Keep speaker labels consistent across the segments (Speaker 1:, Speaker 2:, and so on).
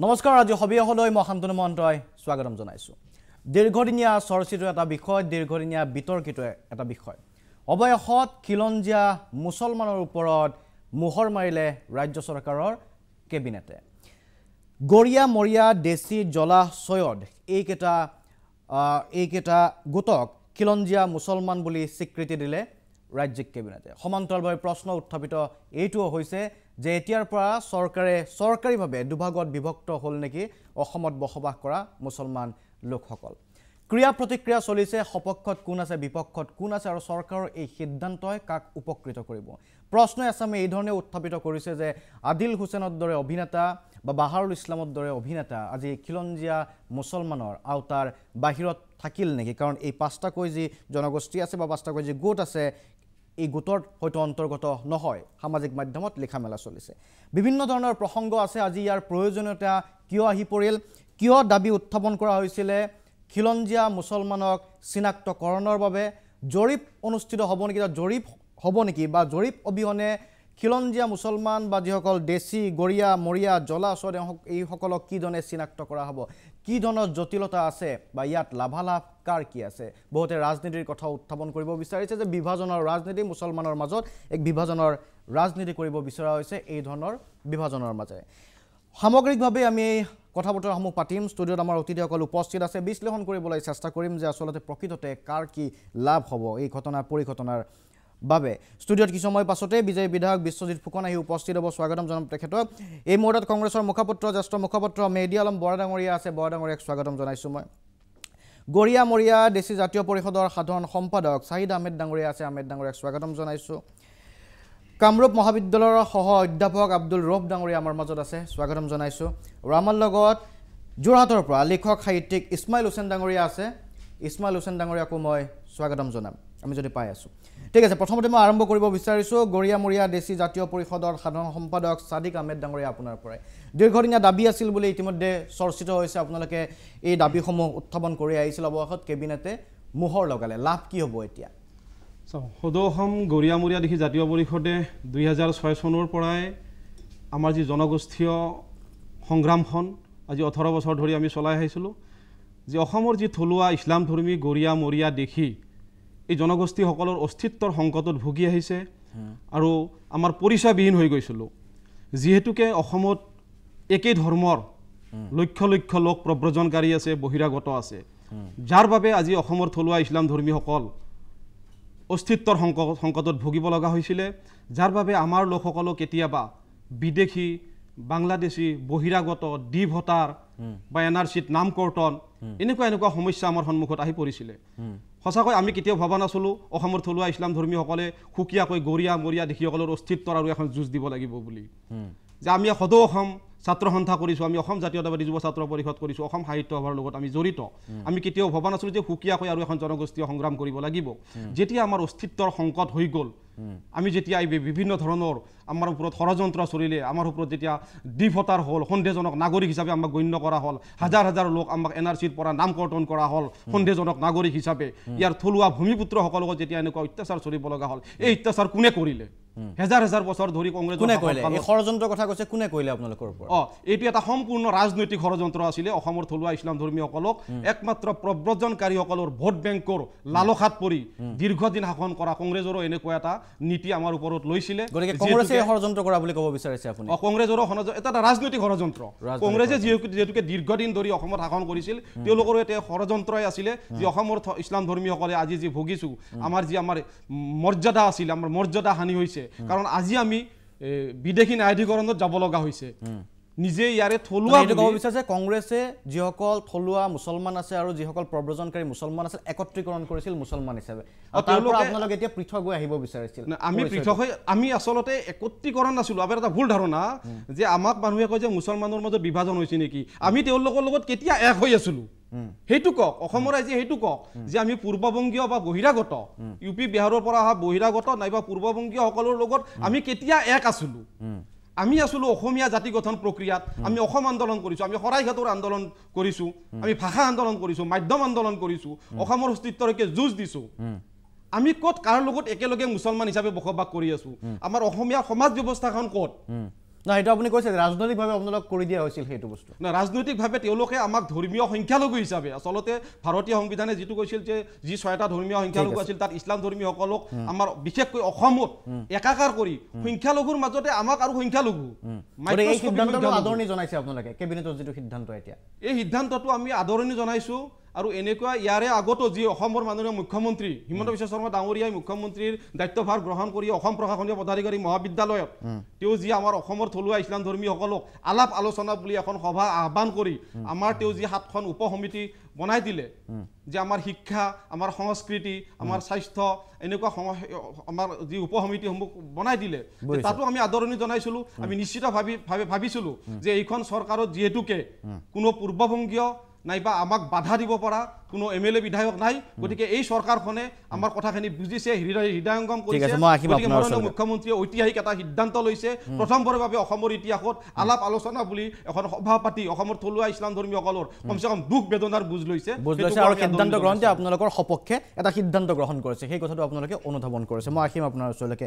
Speaker 1: নমস্কাৰ আজি হবিহলৈ মই শান্তনু মহন্তই স্বাগতম জনাইছো দীৰ্ঘদিনীয়া চৰ্চিত এটা বিষয় দীৰ্ঘদিনীয়া বিতৰ্কিত এটা বিষয় অবয়সত খিলঞ্জীয়া মুছলমানৰ ওপৰত মোহৰ মাৰিলে ৰাজ্য চৰকাৰৰ কেবিনেটে গৰিয়া মৰিয়া দেশী জলা সৈয়দ এইকেটা গোটক খিলঞ্জীয়া মুছলমান বুলি স্বীকৃতি দিলে ৰাজ্যিক কেবিনেটে সমান্তৰালভাৱে প্ৰশ্ন উত্থাপিত এইটো হৈছে যে এতিয়াৰ পৰা চৰকাৰীভাৱে দুভাগত বিভক্ত হ'ল নেকি অসমত বসবাস কৰা মুছলমান লোকসকল ক্ৰিয়া প্ৰতিক্ৰিয়া চলিছে সপক্ষত কোন আছে বিপক্ষত কোন আছে আৰু চৰকাৰৰ এই সিদ্ধান্তই কাক উপকৃত কৰিব প্ৰশ্ন আসামে এই ধৰণে উত্থাপিত কৰিছে যে আদিল হুছেইনৰ দৰে অভিনেতা বা বাহাৰুল ইছলামৰ দৰে অভিনেতা আজি খিলঞ্জীয়া মুছলমানৰ আওতাৰ বাহিৰত থাকিল নেকি কাৰণ এই পাঁচটাকৈ যি জনগোষ্ঠী আছে বা পাঁচটাকৈ যি গোট আছে এই গোটৰ হয়তো অন্তৰ্গত নহয় সামাজিক মাধ্যমত লিখা মেলা চলিছে বিভিন্ন ধৰণৰ প্ৰসংগ আছে আজি ইয়াৰ প্ৰয়োজনীয়তা কিয় আহি পৰিল কিয় দাবী উত্থাপন কৰা হৈছিল খিলঞ্জীয়া মুছলমানক চিনাক্তকৰণৰ বাবে জৰীপ অনুষ্ঠিত হ'ব নেকি জৰীপ হ'ব নেকি বা জৰীপ অবিহনে খিলঞ্জীয়া মুছলমান বা যিসকল দেশী গৰিয়া মৰিয়া জলা সৈয়দ এই সকলক কি ধৰণে চিনাক্ত কৰা হ'ব কি ধৰণৰ জটিলতা আছে বা ইয়াত লাভালাভ কাৰ কি আছে বহুতে ৰাজনীতিৰ কথা উত্থাপন কৰিব বিচাৰিছে যে বিভাজনৰ ৰাজনীতি মুছলমানৰ মাজত এক বিভাজনৰ ৰাজনীতি কৰিব বিচৰা হৈছে এই ধৰণৰ বিভাজনৰ মাজেৰে সামগ্ৰিকভাৱে আমি কথা বতৰাসমূহ পাতিম ষ্টুডিঅ'ত আমাৰ অতিথিসকল উপস্থিত আছে বিশ্লেষণ কৰিবলৈ চেষ্টা কৰিম যে আসলতে প্ৰকৃততে কাৰ কি লাভ হ'ব এই পৰিঘটনাৰ বাবে ষ্টুডিঅ'ত কিছু সময় পাছতে বিজয় বিধায়ক বিশ্বজিৎ ফুকন আহি উপস্থিত হ'ব স্বাগতম জনাম তেখেতক এই মুহূৰ্তত কংগ্ৰেছৰ মুখপাত্ৰ জ্যেষ্ঠ মুখপাত্ৰ মেহদি আলম বৰা ডাঙৰীয়া আছে বৰা ডাঙৰীয়াক স্বাগতম জনাইছোঁ মই গৰিয়া মৰিয়া দেশী জাতীয় পৰিষদৰ সাধাৰণ সম্পাদক শাহিদ আহমেদ ডাঙৰীয়া আছে আহমেদ ডাঙৰীয়াক স্বাগতম জনাইছোঁ কামৰূপ মহাবিদ্যালয়ৰ সহ অধ্যাপক আব্দুল ৰৌফ ডাঙৰীয়া আমাৰ মাজত আছে স্বাগতম জনাইছোঁ আৰু আমাৰ লগত যোৰহাটৰ পৰা লেখক সাহিত্যিক ইছমাইল হুছেইন ডাঙৰীয়া আছে ইছমাইল হুছেইন ডাঙৰীয়াকো মই স্বাগতম জনাম আমি যদি পাই আছোঁ ঠিক আছে প্ৰথমতে মই আৰম্ভ কৰিব বিচাৰিছোঁ গৰিয়া মৰিয়া দেশী জাতীয় পৰিষদৰ সাধাৰণ সম্পাদক সাদিক আহমেদ ডাঙৰীয়া আপোনাৰ পৰাই দীৰ্ঘদিনীয়া দাবী আছিল বুলি ইতিমধ্যে চৰ্চিত হৈছে আপোনালোকে এই দাবীসমূহ উত্থাপন কৰি আহিছিল অৱশেষত কেবিনেটে মোহৰ লগালে লাভ কি হ'ব এতিয়া
Speaker 2: সদৌ অসম গৰিয়া মৰিয়া দেশী জাতীয় পৰিষদে 2006 চনৰ পৰাই আমাৰ যি জনগোষ্ঠীয় সংগ্ৰামখন আজি 18 বছৰ ধৰি আমি চলাই আহিছিলোঁ যে অসমৰ যি থলুৱা ইছলাম ধৰ্মী গৰিয়া মৰিয়া দেশী এই জনগোষ্ঠীসকলৰ অস্তিত্বৰ সংকটত ভুগি আহিছে আৰু আমাৰ পৰিচয়বিহীন হৈ গৈছিলোঁ যিহেতুকে অসমত একেই ধৰ্মৰ লক্ষ লক্ষ লোক প্ৰব্ৰজনকাৰী আছে বহিৰাগত আছে যাৰ বাবে আজি অসমৰ থলুৱা ইছলাম ধৰ্মীসকল অস্তিত্বৰ সংকটত ভুগিব লগা হৈছিলে যাৰ বাবে আমাৰ লোকসকলক কেতিয়াবা বিদেশী বাংলাদেশী বহিৰাগত ডি ভোটাৰ বা এনআৰচিত নাম কৰ্তন এনেকুৱা সমস্যা আমাৰ সন্মুখত আহি পৰিছিলে সঁচাকৈ আমি কেতিয়াও ভবা নাছিলোঁ অসমৰ থলুৱা ইছলাম ধৰ্মীসকলে সুকীয়াকৈ গৰিয়া মৰিয়া দেশীসকলৰ অস্তিত্বৰ আৰু এখন যুঁজ দিব লাগিব বুলি যে আমি সদৌ অসম ছাত্ৰ সন্থা কৰিছোঁ আমি অসম জাতীয়তাবাদী যুৱ ছাত্ৰ পৰিষদ কৰিছোঁ অসম সাহিত্য সভাৰ লগত আমি জড়িত আমি কেতিয়াও ভবা নাছিলোঁ যে সুকীয়াকৈ আৰু এখন জনগোষ্ঠীয় সংগ্ৰাম কৰিব লাগিব যেতিয়া আমাৰ অস্তিত্বৰ সংকট হৈ গ'ল আমি যেতিয়া বিভিন্ন ধৰণৰ আমাৰ ওপৰত ষড়যন্ত্ৰ চলিলে আমাৰ ওপৰত যেতিয়া ডি ভোটাৰ হ'ল সন্দেহজনক নাগৰিক হিচাপে আমাক গণ্য কৰা হ'ল হাজাৰ হাজাৰ লোক আমাক এনআৰচিৰ পৰা নাম কৰ্তন কৰা হ'ল সন্দেহজনক নাগৰিক হিচাপে ইয়াৰ থলুৱা ভূমিপুত্ৰসকলক যেতিয়া এনেকুৱা অত্যাচাৰ চলিব লগা হ'ল এই অত্যাচাৰ কোনে কৰিলে হাজাৰ হাজাৰ বছৰ ধৰি কংগ্ৰেছ
Speaker 1: ষড়যন্ত্ৰৰ কথা কৈছে কোনে কৰিলে আপোনালোকৰ ওপৰত
Speaker 2: এইটো এটা সম্পূৰ্ণ ৰাজনৈতিক ষড়যন্ত্ৰ আছিলে অসমৰ থলুৱা ইছলাম ধৰ্মীসকলক একমাত্ৰ প্ৰব্ৰজনকাৰীসকলৰ ভোট বেংকৰ লালসাত পৰি দীৰ্ঘদিন শাসন কৰা কংগ্ৰেছৰো এনেকুৱা এটা নীতি আমাৰ ওপৰত লৈছিলে
Speaker 1: গতিকে কংগ্ৰেছে ষড়যন্ত্ৰ কৰা বুলি ক'ব বিচাৰিছে আপুনি
Speaker 2: কংগ্ৰেছৰো এটা ৰাজনৈতিক ষড়যন্ত্ৰ কংগ্ৰেছে যিহেতুকে দীৰ্ঘদিন ধৰি অসমত শাসন কৰিছিল তেওঁলোকৰ এটা ষড়যন্ত্ৰই আছিলে যে অসমৰ ইছলাম ধৰ্মীসকলে আজি যি ভুগিছোঁ আমাৰ মৰ্যাদা আছিল আমাৰ মৰ্যাদা হানি হৈছে কাৰণ আজি আমি বিদেশী ন্যায়াধিকৰণত যাব লগা হৈছে নিজে ইয়াৰে থলুৱা
Speaker 1: ক'ব বিচাৰিছে কংগ্ৰেছে যিসকল থলুৱা মুছলমান আছে আৰু যিসকল প্ৰব্ৰজনকাৰী মুছলমান আছে একত্ৰীকৰণ কৰিছিল মুছলমান হিচাপে আপোনালোকে এতিয়া পৃথক হৈ আহিব বিচাৰিছিল
Speaker 2: আমি আচলতে একত্ৰীকৰণ নাছিলোঁ আমাৰ এটা ভুল ধাৰণা যে আমাক মানুহে কয় যে মুছলমানৰ মাজত বিভাজন হৈছে নেকি আমি তেওঁলোকৰ লগত কেতিয়া এক হৈ আছিলোঁ সেইটো কওক অসমৰ ৰাইজে সেইটো কওক যে আমি পূৰ্ববংগীয় বা বহিৰাগত ইউ পি বিহাৰৰ পৰা অহা বহিৰাগত নাইবা পূৰ্ববংগীয়সকলৰ লগত আমি কেতিয়া এক আছিলোঁ আমি আছিলোঁ অসমীয়া জাতি গঠন প্ৰক্ৰিয়াত আমি অসম আন্দোলন কৰিছোঁ আমি শৰাইঘাটৰ আন্দোলন কৰিছোঁ আমি ভাষা আন্দোলন কৰিছোঁ মাধ্যম আন্দোলন কৰিছোঁ অসমৰ অস্তিত্বলৈকে যুঁজ দিছোঁ আমি ক'ত কাৰ লগত একেলগে মুছলমান হিচাপে বসবাস কৰি আছোঁ আমাৰ অসমীয়া সমাজ ব্যৱস্থাখন ক'ত
Speaker 1: না সেইটো আপুনি কৈছে ৰাজনৈতিকভাৱে আপোনালোক কৰি দিয়া হৈছিল সেইটো বস্তু
Speaker 2: না ৰাজনৈতিকভাৱে তেওঁলোকে আমাক ধৰ্মীয় সংখ্যালঘু হিচাপে আচলতে ভাৰতীয় সংবিধানে যিটো কৈছিল যে যি 6টা ধৰ্মীয় সংখ্যালঘু আছিল তাত ইছলাম ধৰ্মীয়সকলক আমাৰ বিশেষকৈ অসমত একাকাৰ কৰি সংখ্যালঘুৰ মাজতে আমাক আৰু সংখ্যালঘু
Speaker 1: এই সিদ্ধান্তটো আদৰণি জনাইছে আপোনালোকে কেবিনেটৰ যিটো সিদ্ধান্ত এতিয়া
Speaker 2: এই সিদ্ধান্তটো আমি আদৰণি জনাইছোঁ আৰু এনেকুৱা ইয়াৰে আগতো যি অসমৰ মাননীয় মুখ্যমন্ত্ৰী হিমন্ত বিশ্ব শৰ্মা ডাঙৰীয়াই মুখ্যমন্ত্ৰীৰ দায়িত্বভাৰ গ্ৰহণ কৰি অসম প্ৰশাসনীয় পদাধিকাৰী মহাবিদ্যালয়ত তেওঁ যি আমাৰ অসমৰ থলুৱা ইছলাম ধৰ্মীয়সকলক আলাপ আলোচনা বুলি এখন সভা আহ্বান কৰি আমাৰ তেওঁ যি 7খন উপসমিতি বনাই দিলে যে আমাৰ শিক্ষা আমাৰ সংস্কৃতি আমাৰ স্বাস্থ্য এনেকুৱা আমাৰ যি উপসমিতিসমূহ বনাই দিলে তাতো আমি আদৰণি জনাইছিলোঁ আমি নিশ্চিতভাৱে ভাবিছিলোঁ যে এইখন চৰকাৰত যিহেতুকে কোনো পূৰ্বভংগীয় নাইবা আমাক বাধা দিব পৰা কোনো এমএলএ বিধায়ক নাই গতিকে এই চৰকাৰখনে আমাৰ কথাখিনি বুজিছে হৃদয়ঙ্গম কৰিছে গতিকে মাননীয় মুখ্যমন্ত্ৰীয়ে ঐতিহাসিক এটা সিদ্ধান্ত লৈছে প্ৰথমবাৰৰ বাবে অসমৰ ইতিহাসত আলাপ আলোচনা বুলি এখন সভা পাতি অসমৰ থলুৱা ইছলাম ধৰ্মীয়সকলৰ কমচে কম দুখ বেদনাৰ বুজ লৈছে
Speaker 1: আৰু সিদ্ধান্ত গ্ৰহণতে আপোনালোকৰ সপক্ষে এটা সিদ্ধান্ত গ্ৰহণ কৰিছে সেই কথাটো আপোনালোকে অনুধাৱন কৰিছে মই আহিম আপোনাৰ ওচৰলৈকে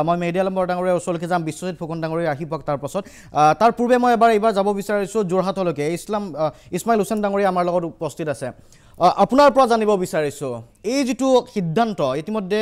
Speaker 1: মই মেহেদি আলম বৰা ডাঙৰীয়াৰ ওচৰলৈকে যাম বিশ্বজিৎ ফুকন ডাঙৰীয়া আহি পাওক তাৰ পাছত তাৰ পূৰ্বে মই এইবাৰ যাব বিচাৰিছোঁ যোৰহাটলৈকে ইছমাইল হুছেইন ডাঙৰীয়া আমাৰ লগত উপস্থিত আছে আপোনাৰ পৰা জানিব বিচাৰিছোঁ এই যিটো সিদ্ধান্ত ইতিমধ্যে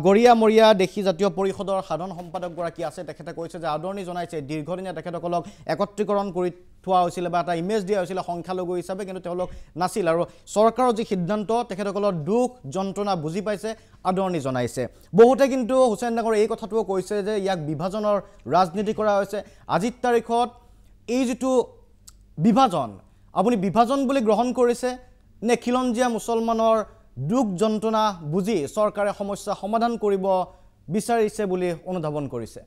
Speaker 1: গৰিয়া মৰিয়া দেশী জাতীয় পৰিষদৰ সাধাৰণ সম্পাদকগৰাকী আছে তেখেতে কৈছে যে আদৰণি জনাইছে দীৰ্ঘদিনীয়া তেখেতসকলক একত্ৰীকৰণ কৰি থোৱা হৈছিলে বা এটা ইমেজ দিয়া হৈছিলে সংখ্যালঘু হিচাপে কিন্তু তেওঁলোক নাছিল আৰু চৰকাৰৰ যি সিদ্ধান্ত তেখেতসকলৰ দুখ যন্ত্ৰণা বুজি পাইছে আদৰণি জনাইছে বহুতে কিন্তু হুছেইন ডাঙৰ এই কথাটোও কৈছে যে ইয়াক বিভাজনৰ ৰাজনীতি কৰা হৈছে আজিৰ তাৰিখত এই যিটো বিভাজন আপুনি বিভাজন বুলি গ্ৰহণ কৰিছে নে খিলঞ্জীয়া মুছলমানৰ দুখ যন্ত্ৰণা বুজি চৰকাৰে সমস্যা সমাধান কৰিব বিচাৰিছে বুলি অনুধাৱন কৰিছে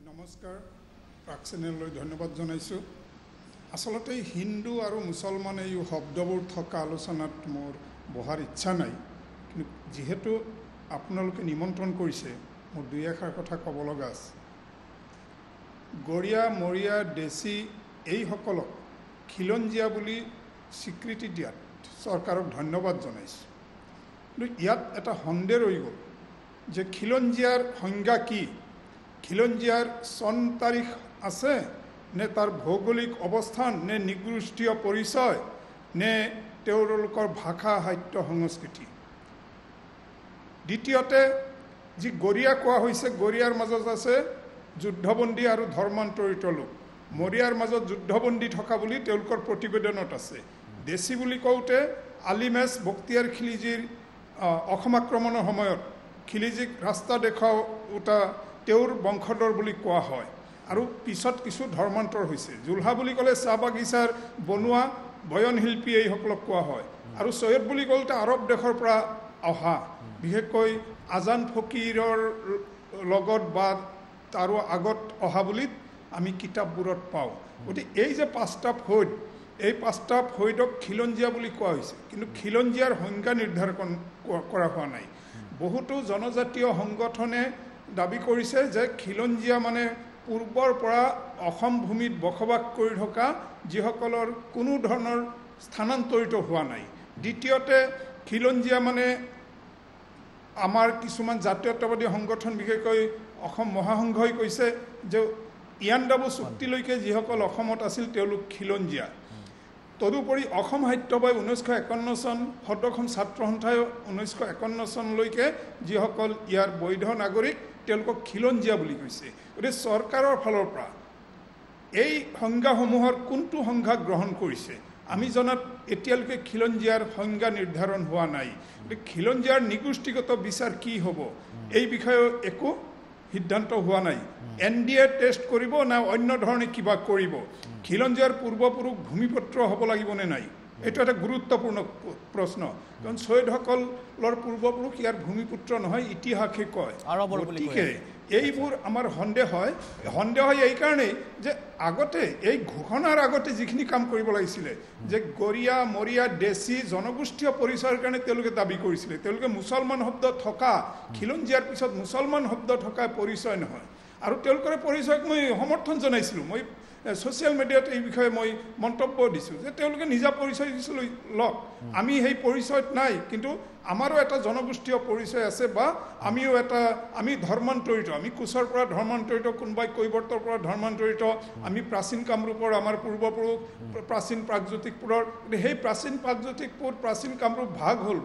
Speaker 3: নমস্কাৰ প্ৰাক্সেনেললৈ ধন্যবাদ জনাইছোঁ আসলতে হিন্দু আৰু মুছলমান এই শব্দবোৰ থকা আলোচনাত মোৰ বহাৰ ইচ্ছা নাই কিন্তু যেহেতু আপোনালোকে নিমন্ত্ৰণ কৰিছে মোৰ দুই এষাৰ কথা ক'ব লগা আছে গৰিয়া মৰিয়া দেশী এইসকলক খিলঞ্জীয়া বুলি স্বীকৃতি দিয়াত চৰকাৰক ধন্যবাদ জনাইছোঁ কিন্তু ইয়াত এটা সন্দেহ ৰৈ গ'ল যে খিলঞ্জীয়াৰ সংজ্ঞা কি খিলঞ্জীয়াৰ চন তাৰিখ আছে নে তাৰ ভৌগোলিক অৱস্থান নে নিগোষ্ঠীয় পৰিচয় নে তেওঁলোকৰ ভাষা সাহিত্য সংস্কৃতি দ্বিতীয়তে যি গৰিয়া কোৱা হৈছে গৰিয়াৰ মাজত আছে যুদ্ধবন্দী আৰু ধৰ্মান্তৰিত লোক মৰিয়াৰ মাজত যুদ্ধবন্দী থকা বুলি তেওঁলোকৰ প্ৰতিবেদনত আছে দেশী বুলি কওঁতে আলিমেছ বক্তিয়াৰ খিলিজীৰ অসম আক্ৰমণৰ সময়ত খিলিজীক ৰাস্তা দেখুওৱা তেওঁৰ বংশধৰ বুলি কোৱা হয় আৰু পিছত কিছু ধৰ্মান্তৰ হৈছে জুলহা বুলি ক'লে চাহ বাগিচাৰ বনোৱা বয়নশিল্পী এইসকলক কোৱা হয় আৰু চৈয়দ বুলি কওঁতে আৰৱ দেশৰ পৰা অহা বিশেষকৈ আজান ফকীৰৰ লগত বা তাৰো আগত অহা বুলি আমি কিতাপবোৰত পাওঁ গতিকে এই যে 5টা ফৈদ এই 5টা ফৈদক খিলঞ্জীয়া বুলি কোৱা হৈছে কিন্তু খিলঞ্জীয়াৰ সংজ্ঞা নিৰ্ধাৰণ কৰা হোৱা নাই বহুতো জনজাতীয় সংগঠনে দাবী কৰিছে যে খিলঞ্জীয়া মানে পূৰ্বৰ পৰা অসম ভূমিত বসবাস কৰি থকা যিসকলৰ কোনো ধৰণৰ স্থানান্তৰিত হোৱা নাই দ্বিতীয়তে খিলঞ্জীয়া মানে আমাৰ কিছুমান জাতীয়তাবাদী সংগঠন বিশেষকৈ অসম মহাসংঘই কৈছে যে ইয়াণ্ডাবু চুক্তিলৈকে যিসকল অসমত আছিল তেওঁলোক খিলঞ্জীয়া তদুপৰি অসম সাহিত্য সভাই 1951 চন সদখন ছাত্ৰ সন্থাই 1951 চনলৈকে যিসকল ইয়াৰ বৈধ নাগৰিক তেওঁলোকক খিলঞ্জীয়া বুলি কৈছে গতিকে চৰকাৰৰ ফালৰ পৰা এই সংজ্ঞাসমূহৰ কোনটো সংজ্ঞা গ্ৰহণ কৰিছে আমি জনাত এতিয়ালৈকে খিলঞ্জীয়াৰ সংজ্ঞা নিৰ্ধাৰণ হোৱা নাই গতিকে খিলঞ্জীয়াৰ নিগোষ্ঠীগত বিচাৰ কি হ'ব এই বিষয়ে একো সিদ্ধান্ত হোৱা নাই NDA টেষ্ট কৰিব না অন্য ধৰণে কিবা কৰিব খিলঞ্জীয়াৰ পূৰ্বপুৰুষ ভূমিপত্ৰ হ'ব লাগিব নে নাই এইটো এটা গুৰুত্বপূৰ্ণ প্ৰশ্ন কাৰণ ছৈয়দসকলৰ পূৰ্বপুৰুষ ইয়াৰ ভূমিপুত্ৰ নহয় ইতিহাসে কয় গতিকে এইবোৰ আমাৰ সন্দেহ হয় এইকাৰণেই যে আগতে এই ঘোষণাৰ আগতে যিখিনি কাম কৰিব লাগিছিলে যে গৰিয়া মৰিয়া দেশী জনগোষ্ঠীয় পৰিচয়ৰ কাৰণে তেওঁলোকে দাবী কৰিছিলে তেওঁলোকে মুছলমান শব্দ থকা খিলঞ্জীয়াৰ পিছত মুছলমান শব্দ থকা পৰিচয় নহয় আৰু তেওঁলোকৰ পৰিচয়ক মই সমৰ্থন জনাইছিলোঁ মই ছ'চিয়েল মিডিয়াত এই বিষয়ে মই মন্তব্য দিছোঁ যে তেওঁলোকে নিজা পৰিচয় দিছিলোঁ লওক আমি সেই পৰিচয়ত নাই কিন্তু আমাৰো এটা জনগোষ্ঠীয় পৰিচয় আছে বা আমি ধৰ্মান্তৰিত আমি কোচৰ পৰা ধৰ্মান্তৰিত কোনোবাই কৈৱৰ্তৰ পৰা ধৰ্মান্তৰিত আমি প্ৰাচীন কামৰূপৰ আমাৰ পূৰ্বপুৰুষ প্ৰাচীন প্ৰাগজ্যোতিষপুৰৰ সেই প্ৰাচীন প্ৰাগজ্যোতিষপুৰ প্ৰাচীন কামৰূপ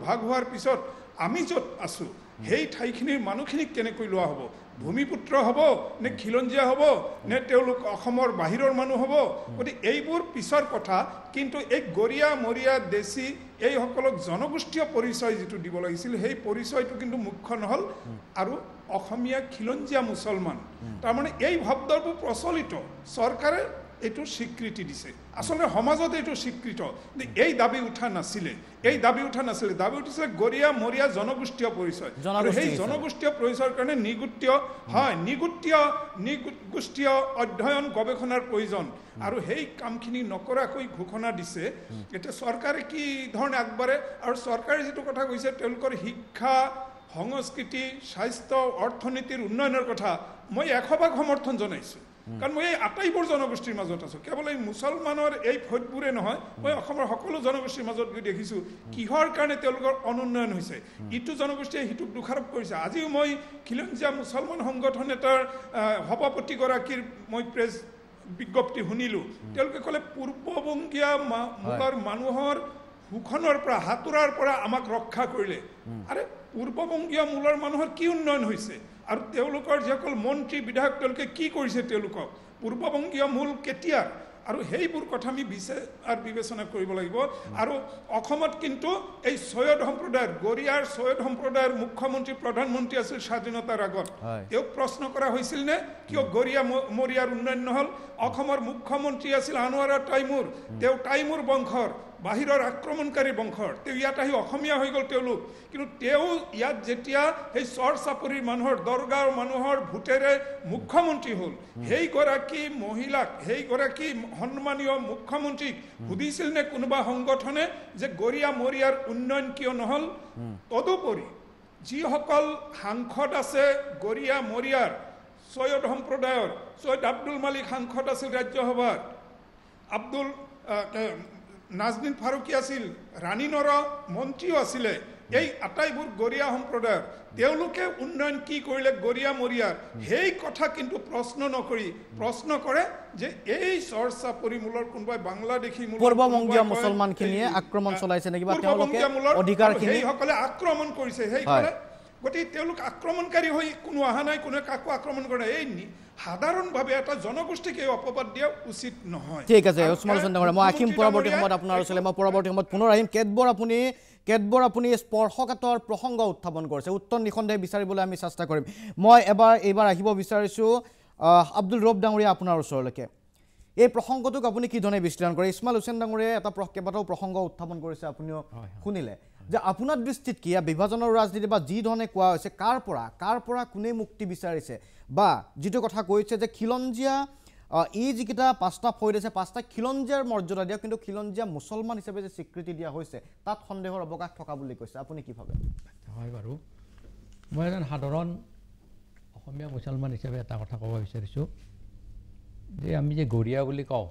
Speaker 3: ভাগ হোৱাৰ পিছত আমি য'ত আছোঁ সেই ঠাইখিনিৰ মানুহখিনিক কেনেকৈ লোৱা হ'ব ভূমিপুত্ৰ হ'ব নে খিলঞ্জীয়া হ'ব নে তেওঁলোক অসমৰ বাহিৰৰ মানুহ হ'ব গতিকে এইবোৰ পিছৰ কথা কিন্তু এই গৰিয়া মৰিয়া দেশী এইসকলক জনগোষ্ঠীয় পৰিচয় যিটো দিব লাগিছিল সেই পৰিচয়টো কিন্তু মুখ্য নহ'ল আৰু অসমীয়া খিলঞ্জীয়া মুছলমান তাৰমানে এই শব্দবোৰ প্ৰচলিত চৰকাৰে এইটো স্বীকৃতি দিছে আসলে সমাজত এইটো স্বীকৃত এই দাবী উঠা নাছিলে দাবী উঠিছিলে গৰিয়া মৰিয়া জনগোষ্ঠীয় পৰিচয় আৰু সেই জনগোষ্ঠীয় পৰিচয়ৰ কাৰণে নিগোষ্ঠীয় অধ্যয়ন গৱেষণাৰ প্ৰয়োজন আৰু সেই কামখিনি নকৰাকৈ ঘোষণা দিছে এতিয়া চৰকাৰে কি ধৰণে আগবাঢ়ে আৰু চৰকাৰে যিটো কথা কৈছে তেওঁলোকৰ শিক্ষা সংস্কৃতি স্বাস্থ্য অৰ্থনীতিৰ উন্নয়নৰ কথা মই 100% সমৰ্থন জনাইছোঁ কাৰণ মই এই আটাইবোৰ জনগোষ্ঠীৰ মাজত আছোঁ কেৱল এই মুছলমানৰ এই ফৈদবোৰে নহয় মই অসমৰ সকলো জনগোষ্ঠীৰ মাজত গৈ দেখিছোঁ কিহৰ কাৰণে তেওঁলোকৰ অনুন্নয়ন হৈছে ইটো জনগোষ্ঠীয়ে সিটোক দোষাৰোপ কৰিছে আজিও মই খিলঞ্জীয়া মুছলমান সংগঠন এটাৰ সভাপতিগৰাকীৰ মই প্ৰেছ বিজ্ঞপ্তি শুনিলোঁ তেওঁলোকে ক'লে পূৰ্ববংগীয়া মূলৰ মানুহৰ শোষণৰ পৰা হাতোৰাৰ পৰা আমাক ৰক্ষা কৰিলে আৰে পূৰ্ববংগীয় মূলৰ মানুহৰ কি উন্নয়ন হৈছে আৰু তেওঁলোকৰ যিসকল মন্ত্ৰী বিধায়ক তেওঁলোকে কি কৰিছে তেওঁলোকক পূৰ্ববংগীয় মূল কেতিয়া আৰু সেইবোৰ কথা আমি বিবেচনা কৰিব লাগিব আৰু অসমত কিন্তু এই সৈয়দ সম্প্ৰদায়ৰ গৰিয়াৰ সৈয়দ সম্প্ৰদায়ৰ মুখ্যমন্ত্ৰী প্ৰধানমন্ত্ৰী আছিল স্বাধীনতাৰ আগত তেওঁক প্ৰশ্ন কৰা হৈছিল নে কিয় গৰিয়া মৰিয়াৰ উন্নয়ন নহ'ল অসমৰ মুখ্যমন্ত্ৰী আছিল আনোৱাৰা তাইমুৰ তেওঁ তাইমুৰ বংশৰ বাহিৰৰ আক্ৰমণকাৰী বংশৰ তেওঁ ইয়াত আহি অসমীয়া হৈ গ'ল তেওঁলোক কিন্তু তেওঁ ইয়াত যেতিয়া সেই চৰ চাপৰিৰ মানুহৰ দৰগাঁৱৰ মানুহৰ ভোটেৰে মুখ্যমন্ত্ৰী হ'ল সেইগৰাকী মহিলাক সেইগৰাকী সন্মানীয় মুখ্যমন্ত্ৰীক সুধিছিল নে কোনোবা সংগঠনে যে গৰিয়া মৰিয়াৰ উন্নয়ন কিয় নহ'ল তদুপৰি যিসকল সাংসদ আছে গৰিয়া মৰিয়াৰ সৈয়দ সম্প্ৰদায়ৰ সৈয়দ আব্দুল মালিক সাংসদ আছিল ৰাজ্যসভাৰ নাজনীন ফাৰুকী আছিল ৰাণী নৰ মন্ত্ৰীও আছিলে এই আটাইবোৰ গৰিয়া সম্প্ৰদায়ৰ তেওঁলোকে উন্নয়ন কি কৰিলে গৰিয়া মৰিয়াৰ সেই কথা কিন্তু প্ৰশ্ন নকৰি প্ৰশ্ন কৰে যে এই চৰ্চা পৰিমূলৰ কোনোবাই বাংলাদেশী
Speaker 1: পূৰ্ববংগীয় মুছলমানখিনিয়ে আক্ৰমণ চলাইছে নেকি বা তেওঁলোকে অধিকাৰখিনি
Speaker 3: সেইসকলে আক্ৰমণ কৰিছে সেইকাৰণে গতিকে তেওঁলোক আক্ৰমণকাৰী হৈ কোনো অহা নাই কোনে কাকো আক্ৰমণ কৰা এই সাধাৰণভাৱে এটা জনগোষ্ঠীক এই অপবাদ দিয়া উচিত নহয়
Speaker 1: ঠিক আছে উছমান হোসেন ডাঙৰীয়া মই আহিম পৰৱৰ্তী সময়ত আপোনাৰ ওচৰলৈ মই পৰৱৰ্তী সময়ত পুনৰ আহিম কেতবৰ আপুনি স্পৰ্শকাতৰ প্ৰসংগ উত্থাপন কৰিছে উত্তৰ নিখণ্ডে বিচাৰিবলৈ আমি চেষ্টা কৰিম মই এইবাৰ আহিব বিচাৰিছোঁ আব্দুল ৰব ডাঙৰীয়া আপোনাৰ ওচৰলৈকে এই প্ৰসংগটোক আপুনি কি ধৰণে বিশ্লেষণ কৰে ইছমাইল হোসেন ডাঙৰীয়াই এটা কেইবাটাও প্ৰসংগ উত্থাপন কৰিছে আপুনিও শুনিলে যে আপোনাৰ দৃষ্টিত কি বিভাজনৰ ৰাজনীতি বা যি ধৰণে কোৱা হৈছে কাৰ পৰা কোনে মুক্তি বিচাৰিছে বা যিটো কথা কৈছে যে খিলঞ্জীয়া এই যিকেইটা 5টা ফৈদ আছে 5টা খিলঞ্জীয়াৰ মৰ্যাদা দিয়া কিন্তু খিলঞ্জীয়া মুছলমান হিচাপে যে স্বীকৃতি দিয়া হৈছে তাত সন্দেহৰ অৱকাশ থকা বুলি কৈছে আপুনি কি ভাবে
Speaker 4: হয় বাৰু মই এজন সাধাৰণ অসমীয়া মুছলমান হিচাপে এটা কথা ক'ব বিচাৰিছোঁ যে আমি যে গৰিয়া বুলি কওঁ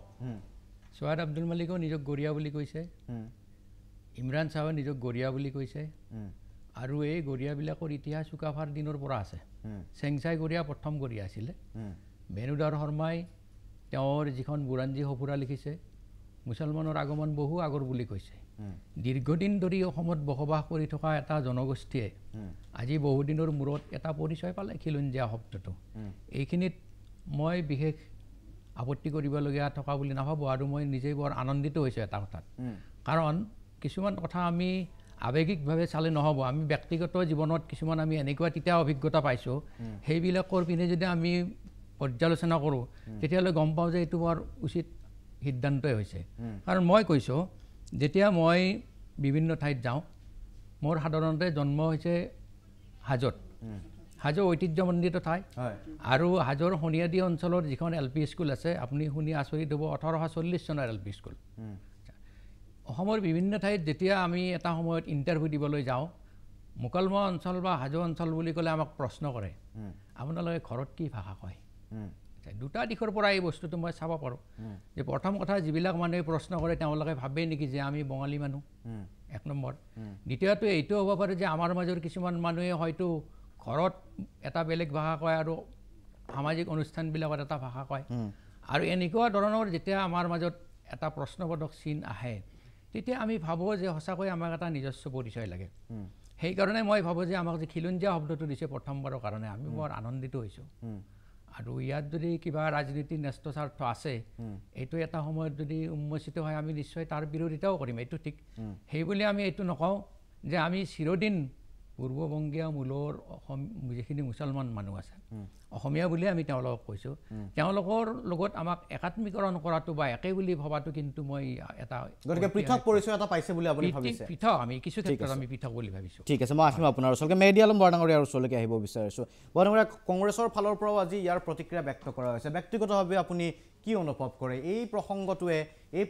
Speaker 4: সৈয়দ আব্দুল মালিকেও নিজক গৰিয়া বুলি কৈছে ইমৰান চাহে নিজক গৰিয়া বুলি কৈছে আৰু এই গৰিয়াবিলাকৰ ইতিহাস চুকাফাৰ দিনৰ পৰা আছে চেংচাই গৰিয়া প্ৰথম গৰিয়া আছিলে বেনুদাৰ শৰ্মাই তেওঁৰ যিখন বুৰঞ্জী সফুৰা লিখিছে মুছলমানৰ আগমন বহু আগৰ বুলি কৈছে দীৰ্ঘদিন ধৰি অসমত বসবাস কৰি থকা এটা জনগোষ্ঠীয়ে আজি বহুদিনৰ মূৰত এটা পৰিচয় পালে খিলঞ্জীয়া শব্দটো এইখিনিত মই বিশেষ আপত্তি কৰিবলগীয়া থকা বুলি নাভাবোঁ আৰু মই নিজেই বৰ আনন্দিত হৈছোঁ এটা কথাত কাৰণ কিছুমান কথা আমি আৱেগিকভাৱে চালে নহ'ব আমি ব্যক্তিগত জীৱনত কিছুমান আমি এনেকুৱা তেতিয়া অভিজ্ঞতা পাইছোঁ সেইবিলাকৰ পিনে যদি আমি পৰ্যালোচনা কৰোঁ তেতিয়াহ'লে গম পাওঁ যে এইটো বৰ উচিত সিদ্ধান্তই হৈছে কাৰণ মই কৈছোঁ যেতিয়া মই বিভিন্ন ঠাইত যাওঁ মোৰ সাধাৰণতে জন্ম হৈছে হাজোত হাজো ঐতিহ্যমণ্ডিত ঠাই আৰু হাজোৰ সনিয়াদী অঞ্চলৰ যিখন LP স্কুল আছে আপুনি শুনি আচৰিত হ'ব 1840 চনৰ LP স্কুল অসমৰ বিভিন্ন ঠাইত যেতিয়া আমি এটা সময়ত ইণ্টাৰভিউ দিবলৈ যাওঁ মোকালমোৱা অঞ্চল বা হাজো অঞ্চল বুলি ক'লে আমাক প্ৰশ্ন কৰে আপোনালোকে ঘৰত কি ভাষা কয় দুটা দিশৰ পৰা এই বস্তুটো মই চাব পাৰোঁ যে প্ৰথম কথা যিবিলাক মানুহে প্ৰশ্ন কৰে তেওঁলোকে ভাবে নেকি যে আমি বঙালী মানুহ এক নম্বৰ দ্বিতীয়টো এইটো হ'ব পাৰে যে আমাৰ মাজৰ কিছুমান মানুহে হয়তো ঘৰত এটা বেলেগ ভাষা কয় আৰু সামাজিক অনুষ্ঠানবিলাকত এটা ভাষা কয় আৰু এনেকুৱা ধৰণৰ যেতিয়া আমাৰ মাজত এটা প্ৰশ্নবোধক চিন আহে তেতিয়া আমি ভাবোঁ যে সঁচাকৈ আমাক এটা নিজস্ব পৰিচয় লাগে সেইকাৰণে মই ভাবোঁ যে আমাক যে খিলঞ্জীয়া শব্দটো দিছে প্ৰথমবাৰৰ কাৰণে আমি বৰ আনন্দিত হৈছোঁ আৰু ইয়াত যদি কিবা ৰাজনীতিৰ ন্যস্ত স্বাৰ্থ আছে এইটো এটা সময়ত যদি উন্মোচিত হয় আমি নিশ্চয় তাৰ বিৰোধিতাও কৰিম এইটো ঠিক সেইবুলি আমি এইটো নকওঁ যে আমি চিৰদিন পূৰ্ববংগীয় মূলৰ অসম যিখিনি মুছলমান মানুহ আছে অসমীয়া বুলি আমি তেওঁলোকক কৈছোঁ তেওঁলোকৰ লগত আমাক একাত্মীকৰণ কৰাটো বা একে বুলি ভবাটো কিন্তু মই এটা
Speaker 1: গতিকে পৃথক পৰিচয় এটা পাইছে বুলি আপুনি ভাবিছে
Speaker 4: পৃথক আমি কিছু ক্ষেত্ৰত আমি পৃথক বুলি ভাবিছোঁ
Speaker 1: ঠিক আছে মই আহিম আপোনাৰ ওচৰলৈকে মেহেদী আলম বৰডাঙৰীয়াৰ ওচৰলৈকে আহিব বিচাৰিছোঁ বৰডাঙৰীয়া কংগ্ৰেছৰ ফালৰ পৰাও আজি ইয়াৰ প্ৰতিক্ৰিয়া ব্যক্ত কৰা হৈছে ব্যক্তিগতভাৱে আপুনি কি অনুভৱ কৰে এই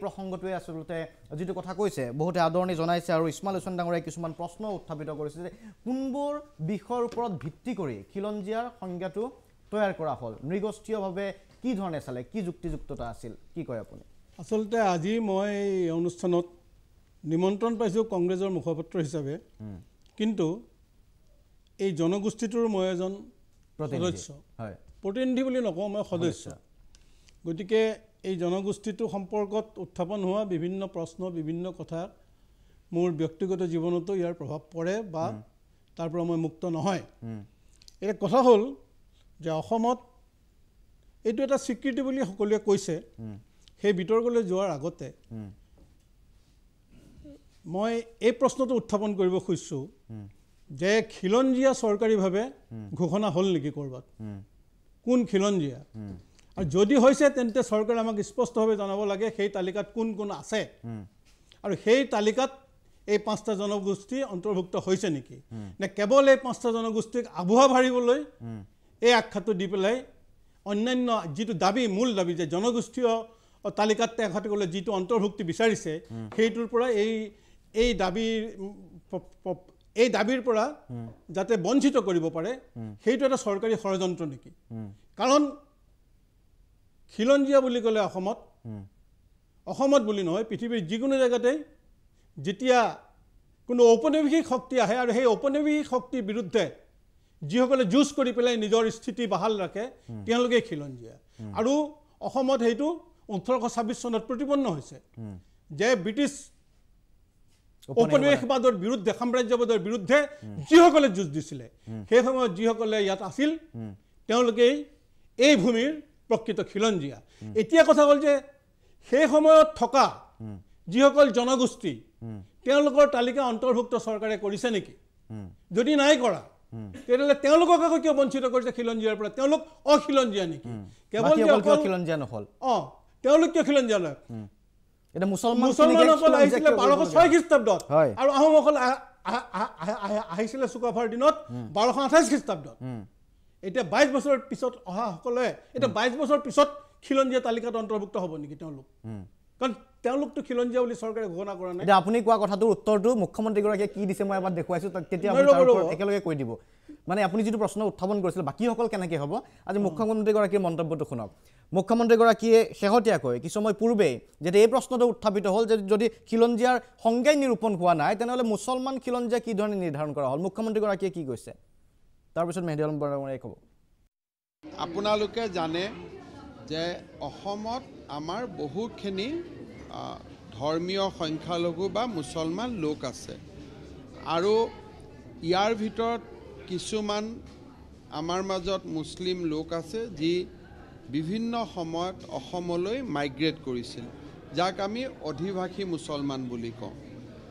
Speaker 1: প্ৰসংগটোৱে আচলতে যিটো কথা কৈছে বহুতে আদৰণি জনাইছে আৰু ইছমাইল হুছেইন ডাঙৰীয়াই কিছুমান প্ৰশ্ন উত্থাপিত কৰিছে যে কোনবোৰ বিষয়ৰ ওপৰত ভিত্তি কৰি খিলঞ্জীয়াৰ সংজ্ঞাটো তৈয়াৰ কৰা হ'ল নৃগোষ্ঠীয়ভাৱে কি ধৰণে চালে কি যুক্তিযুক্ততা আছিল কি কয় আপুনি
Speaker 5: আচলতে আজি মই এই অনুষ্ঠানত নিমন্ত্ৰণ পাইছোঁ কংগ্ৰেছৰ মুখপাত্ৰ হিচাপে কিন্তু এই জনগোষ্ঠীটোৰ মই এজন সদস্য প্ৰতিনিধি বুলি নকওঁ মই সদস্য গতিকে এই জনগোষ্ঠীটো সম্পৰ্কত উত্থাপন হোৱা বিভিন্ন প্ৰশ্ন বিভিন্ন কথা মোৰ ব্যক্তিগত জীৱনতো ইয়াৰ প্ৰভাৱ পৰে বা তাৰ পৰা মই মুক্ত নহয় এটা কথা হ'ল যে অসমত এইটো এটা স্বীকৃতি বুলি সকলোৱে কৈছে সেই বিতৰ্কলৈ যোৱাৰ আগতে মই এই প্ৰশ্নটো উত্থাপন কৰিব খুজিছোঁ যে খিলঞ্জীয়া চৰকাৰীভাৱে ঘোষণা হ'ল নেকি ক'ৰবাত কোন খিলঞ্জীয়া আৰু যদি হৈছে তেন্তে চৰকাৰে আমাক স্পষ্টভাৱে জনাব লাগে সেই তালিকাত কোন কোন আছে আৰু সেই তালিকাত এই 5টা জনগোষ্ঠী অন্তৰ্ভুক্ত হৈছে নেকি নে কেৱল এই 5টা জনগোষ্ঠীক আবুহা ভাৰিবলৈ এই আখ্যাটো দি পেলাই অন্যান্য যিটো দাবী মূল দাবী যে জনগোষ্ঠীয় তালিকাত তেখেতসকলে যিটো অন্তৰ্ভুক্তি বিচাৰিছে সেইটোৰ পৰা এই দাবীৰ পৰা যাতে বঞ্চিত কৰিব পাৰে সেইটো এটা চৰকাৰী ষড়যন্ত্ৰ নেকি কাৰণ খিলঞ্জীয়া বুলি ক'লে অসমত বুলি নহয় পৃথিৱীৰ যিকোনো জেগাতেই যেতিয়া কোনো ঔপনিৱেশিক শক্তি আহে আৰু সেই ঔপনিৱেশিক শক্তিৰ বিৰুদ্ধে যিসকলে যুঁজ কৰি পেলাই নিজৰ স্থিতি বাহাল ৰাখে তেওঁলোকে খিলঞ্জীয়া আৰু অসমত সেইটো 1826 চনত প্ৰতিপন্ন হৈছে যে ব্ৰিটিছ ঔপনিৱেশবাদৰ বিৰুদ্ধে সাম্ৰাজ্যবাদৰ বিৰুদ্ধে যিসকলে যুঁজ দিছিলে সেই সময়ত যিসকলে ইয়াত আছিল তেওঁলোকেই এই ভূমিৰ প্ৰকৃত খিলঞ্জীয়া এতিয়া কথা হ'ল যে সেই সময়ত থকা যিসকল জনগোষ্ঠী তেওঁলোকৰ তালিকা অন্তৰ্ভুক্ত চৰকাৰে কৰিছে নেকি যদি নাই কৰা তেতিয়াহ'লে তেওঁলোকক আকৌ কিয় বঞ্চিত কৰিছে খিলঞ্জীয়াৰ পৰা তেওঁলোক অখিলঞ্জীয়া নেকি
Speaker 1: কেৱল খিলঞ্জীয়া নহ'ল
Speaker 5: তেওঁলোক কিয় খিলঞ্জীয়া লয়
Speaker 1: এটা
Speaker 5: মুছলমানসকল আহিছিলে 1206 খ্ৰীষ্টাব্দত আৰু আহোমসকল আহিছিলে চুকাফাৰ দিনত 1228 খ্ৰীষ্টাব্দত এতিয়া 22 বছৰৰ পিছত অহাসকলে এতিয়া 22 বছৰ পিছত খিলঞ্জীয়া তালিকাত অন্তৰ্ভুক্ত হ'ব নেকি তেওঁলোক কাৰণ তেওঁলোকতো খিলঞ্জীয়া বুলি চৰকাৰে ঘোষণা কৰা নাই
Speaker 1: এতিয়া আপুনি কোৱা কথাটোৰ উত্তৰটো মুখ্যমন্ত্ৰীগৰাকীয়ে কি দিছে মই এবাৰ দেখুৱাইছোঁ তেতিয়া একেলগে কৈ দিব মানে আপুনি যিটো প্ৰশ্ন উত্থাপন কৰিছিল বাকীসকল কেনেকৈ হ'ব আজি মুখ্যমন্ত্ৰীগৰাকীৰ মন্তব্যটো শুনক মুখ্যমন্ত্ৰীগৰাকীয়ে শেহতীয়াকৈ কিছু সময় পূৰ্বেই যেতিয়া এই প্ৰশ্নটো উত্থাপিত হ'ল যে যদি খিলঞ্জীয়াৰ সংজ্ঞাই নিৰূপণ হোৱা নাই তেনেহ'লে মুছলমান খিলঞ্জীয়া কি ধৰণে নিৰ্ধাৰণ কৰা হ'ল মুখ্যমন্ত্ৰীগৰাকীয়ে কি কৈছে তাৰপিছত মেহেদী আলম বৰডাঙৰীয়াই ক'ব
Speaker 6: আপোনালোকে জানে যে অসমত আমাৰ বহুখিনি ধৰ্মীয় সংখ্যালঘু বা মুছলমান লোক আছে আৰু ইয়াৰ ভিতৰত কিছুমান আমাৰ মাজত মুছলিম লোক আছে যি বিভিন্ন সময়ত অসমলৈ মাইগ্ৰেট কৰিছিল যাক আমি অধিবাসী মুছলমান বুলি কওঁ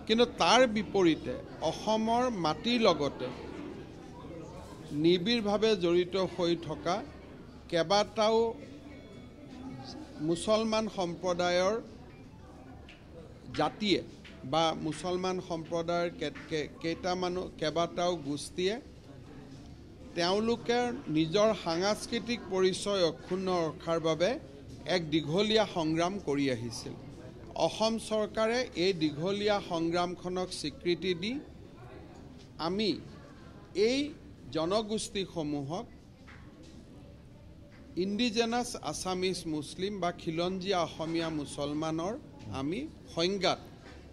Speaker 6: কিন্তু তাৰ বিপৰীতে অসমৰ মাটিৰ লগতে নিবিড়ভাৱে জড়িত হৈ থকা কেইবাটাও মুছলমান সম্প্ৰদায়ৰ জাতিয়ে বা মুছলমান সম্প্ৰদায়ৰ কেইবাটাও গোষ্ঠীয়ে তেওঁলোকে নিজৰ সাংস্কৃতিক পৰিচয় অক্ষুণ্ণ ৰখাৰ বাবে এক দীঘলীয়া সংগ্ৰাম কৰি আহিছিল অসম চৰকাৰে এই দীঘলীয়া সংগ্ৰামখনক স্বীকৃতি দি আমি এই জনগোষ্ঠীসমূহক ইণ্ডিজেনাছ আছামিজ মুছলিম বা খিলঞ্জীয়া অসমীয়া মুছলমানৰ আমি সংজ্ঞাত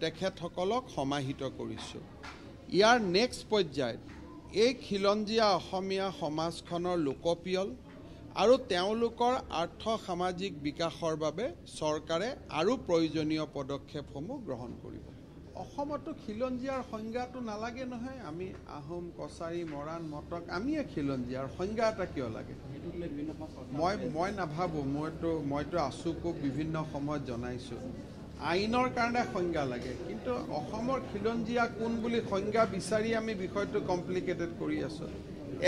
Speaker 6: তেখেতসকলক সমাহিত কৰিছোঁ। ইয়াৰ নেক্সট পৰ্যায়ত এই খিলঞ্জীয়া অসমীয়া সমাজখনৰ লোকপিয়ল আৰু তেওঁলোকৰ আৰ্থ সামাজিক বিকাশৰ বাবে চৰকাৰে আৰু প্ৰয়োজনীয় পদক্ষেপসমূহ গ্ৰহণ কৰিব। অসমতো খিলঞ্জীয়াৰ সংজ্ঞাটো নালাগে নহয়। আমি আহোম, কছাৰী, মৰাণ, মটক আমিয়ে খিলঞ্জীয়াৰ সংজ্ঞা এটা কিয় লাগে? মই নাভাবোঁ। মইতো আছোকো বিভিন্ন সময়ত জনাইছোঁ আইনৰ কাৰণে সংজ্ঞা লাগে, কিন্তু অসমৰ খিলঞ্জীয়া কোন বুলি সংজ্ঞা বিচাৰি আমি বিষয়টো কমপ্লিকেটেড কৰি আছোঁ।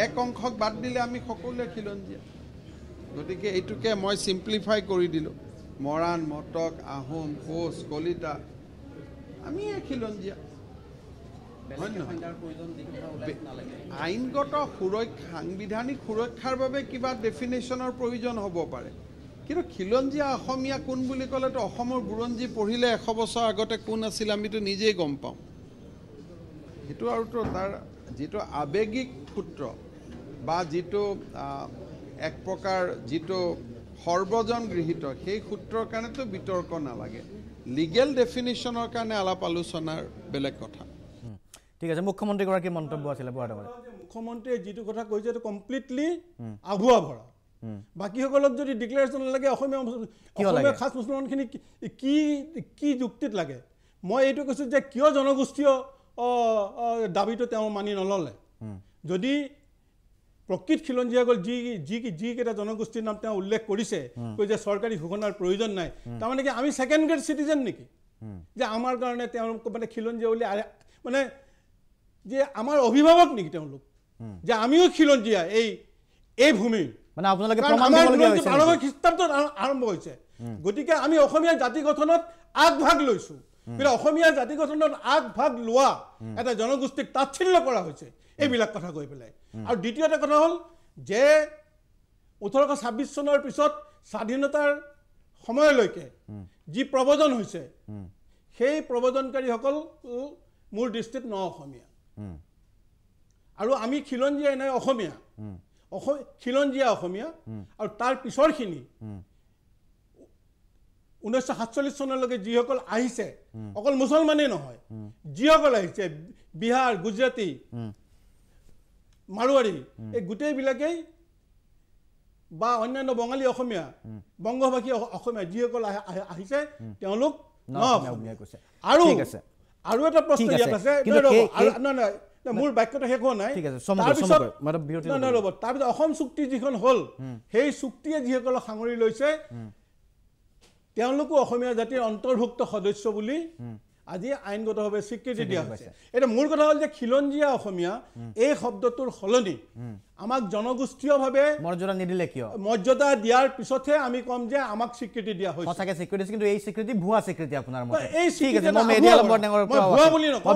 Speaker 6: এক অংশক বাদ দিলে আমি সকলোৱে খিলঞ্জীয়া। গতিকে এইটোকে মই চিম্প্লিফাই কৰি দিলোঁ। মৰাণ, মটক, আহোম, কোচ, কলিতা আমিয়ে খিলঞ্জীয়া। আইনগত সুৰক্ষা, সাংবিধানিক সুৰক্ষাৰ বাবে কিবা ডেফিনেশ্যনৰ প্ৰয়োজন হ'ব পাৰে, কিন্তু খিলঞ্জীয়া অসমীয়া কোন বুলি ক'লেতো অসমৰ বুৰঞ্জী পঢ়িলে 100 বছৰ আগতে কোন আছিল আমিতো নিজেই গম পাওঁ। সেইটো আৰুতো তাৰ যিটো আৱেগিক সূত্ৰ বা যিটো এক প্ৰকাৰ যিটো সৰ্বজন গৃহীত সেই সূত্ৰৰ কাৰণেতো বিতৰ্ক নালাগে। লিগেল ডেফিনেশ্যনৰ কাৰণে আলাপ আলোচনাৰ বেলেগ কথা।
Speaker 1: ঠিক আছে, মুখ্যমন্ত্ৰীগৰাকীৰ মন্তব্য আছিলে বৰাডাঙৰীয়া।
Speaker 5: মুখ্যমন্ত্ৰীয়ে যিটো কথা কৈছে এইটো কমপ্লিটলি আভুৱা ভৰা। বাকীসকলক যদি ডিক্লেৰেশ্যন লাগে অসমীয়া খাচ মুছলমানখিনি কি যুক্তিত লাগে? মই এইটো কৈছোঁ যে কিয় জনগোষ্ঠীয় দাবীটো তেওঁ মানি নল'লে? যদি প্ৰকৃত খিলঞ্জীয়াসকল যিকেইটা জনগোষ্ঠীৰ নাম তেওঁ উল্লেখ কৰিছে, কৈ যে চৰকাৰী ঘোষণাৰ প্ৰয়োজন নাই, তাৰমানে কি আমি ছেকেণ্ড গ্ৰেড চিটিজেন নেকি? যে আমাৰ কাৰণে তেওঁলোক মানে খিলঞ্জীয়া বুলি মানে যে আমাৰ অভিভাৱক নেকি তেওঁলোক? যে আমিও খিলঞ্জীয়া এই ভূমিৰ
Speaker 1: মানে আপোনালোকে
Speaker 5: খ্ৰীষ্টাব্দত আৰম্ভ হৈছে। গতিকে আমি অসমীয়া জাতি গঠনত আগভাগ লৈছোঁ, কিন্তু অসমীয়া জাতি গঠনত আগভাগ লোৱা এটা জনগোষ্ঠীক তাচ্ছিল্য কৰা হৈছে এইবিলাক কথা কৈ পেলাই। আৰু দ্বিতীয়টা কথা হ'ল যে 1826 চনৰ পিছত স্বাধীনতাৰ সময়লৈকে যি প্ৰব্ৰজন হৈছে, সেই প্ৰব্ৰজনকাৰীসকল মোৰ দৃষ্টিত অসমীয়া। আৰু আমি খিলঞ্জীয়া নাই অসমীয়া, খিলঞ্জীয়া অসমীয়া। আৰু তাৰ পিছৰখিনি 1947 চনলৈকে যিসকল আহিছে, অকল মুছলমানেই নহয়, যিসকল আহিছে বিহাৰ, গুজৰাটী, মাৰোৱাৰী, এই গোটেইবিলাকেই বা অন্যান্য বঙালী অসমীয়া, বংগভাষী অসমীয়া যিসকল আহিছে তেওঁলোক আৰু এটা প্ৰশ্ন ইয়াত আছে। মোৰ বাক্যটো শেষ হোৱা নাই। তাৰপিছত অসম চুক্তি যিখন হ'ল, সেই চুক্তিয়ে যিসকলক সাঙুৰি লৈছে তেওঁলোকো অসমীয়া জাতিৰ অন্তৰ্ভুক্ত সদস্য বুলি আজি আইনগতভাৱে স্বীকৃতি দিয়া হৈছে। এতিয়া মোৰ কথা হ'ল যে খিলঞ্জীয়া অসমীয়া এই শব্দটোৰ সলনি আমাক জনগোষ্ঠীয়ভাৱে
Speaker 1: মৰ্যাদা নিদিলে কিয়?
Speaker 5: মৰ্যাদা দিয়াৰ পিছতহে আমি ক'ম যে আমাক স্বীকৃতি দিয়া হৈছে।
Speaker 1: সঁচাকৈ স্বীকৃতি, কিন্তু এই স্বীকৃতি ভুৱা স্বীকৃতি আপোনাৰ মতে?
Speaker 5: এই
Speaker 1: ঠিক আছে, মই মেডিয়াল বৰডাঙৰ ভুৱা বুলি নকওঁ,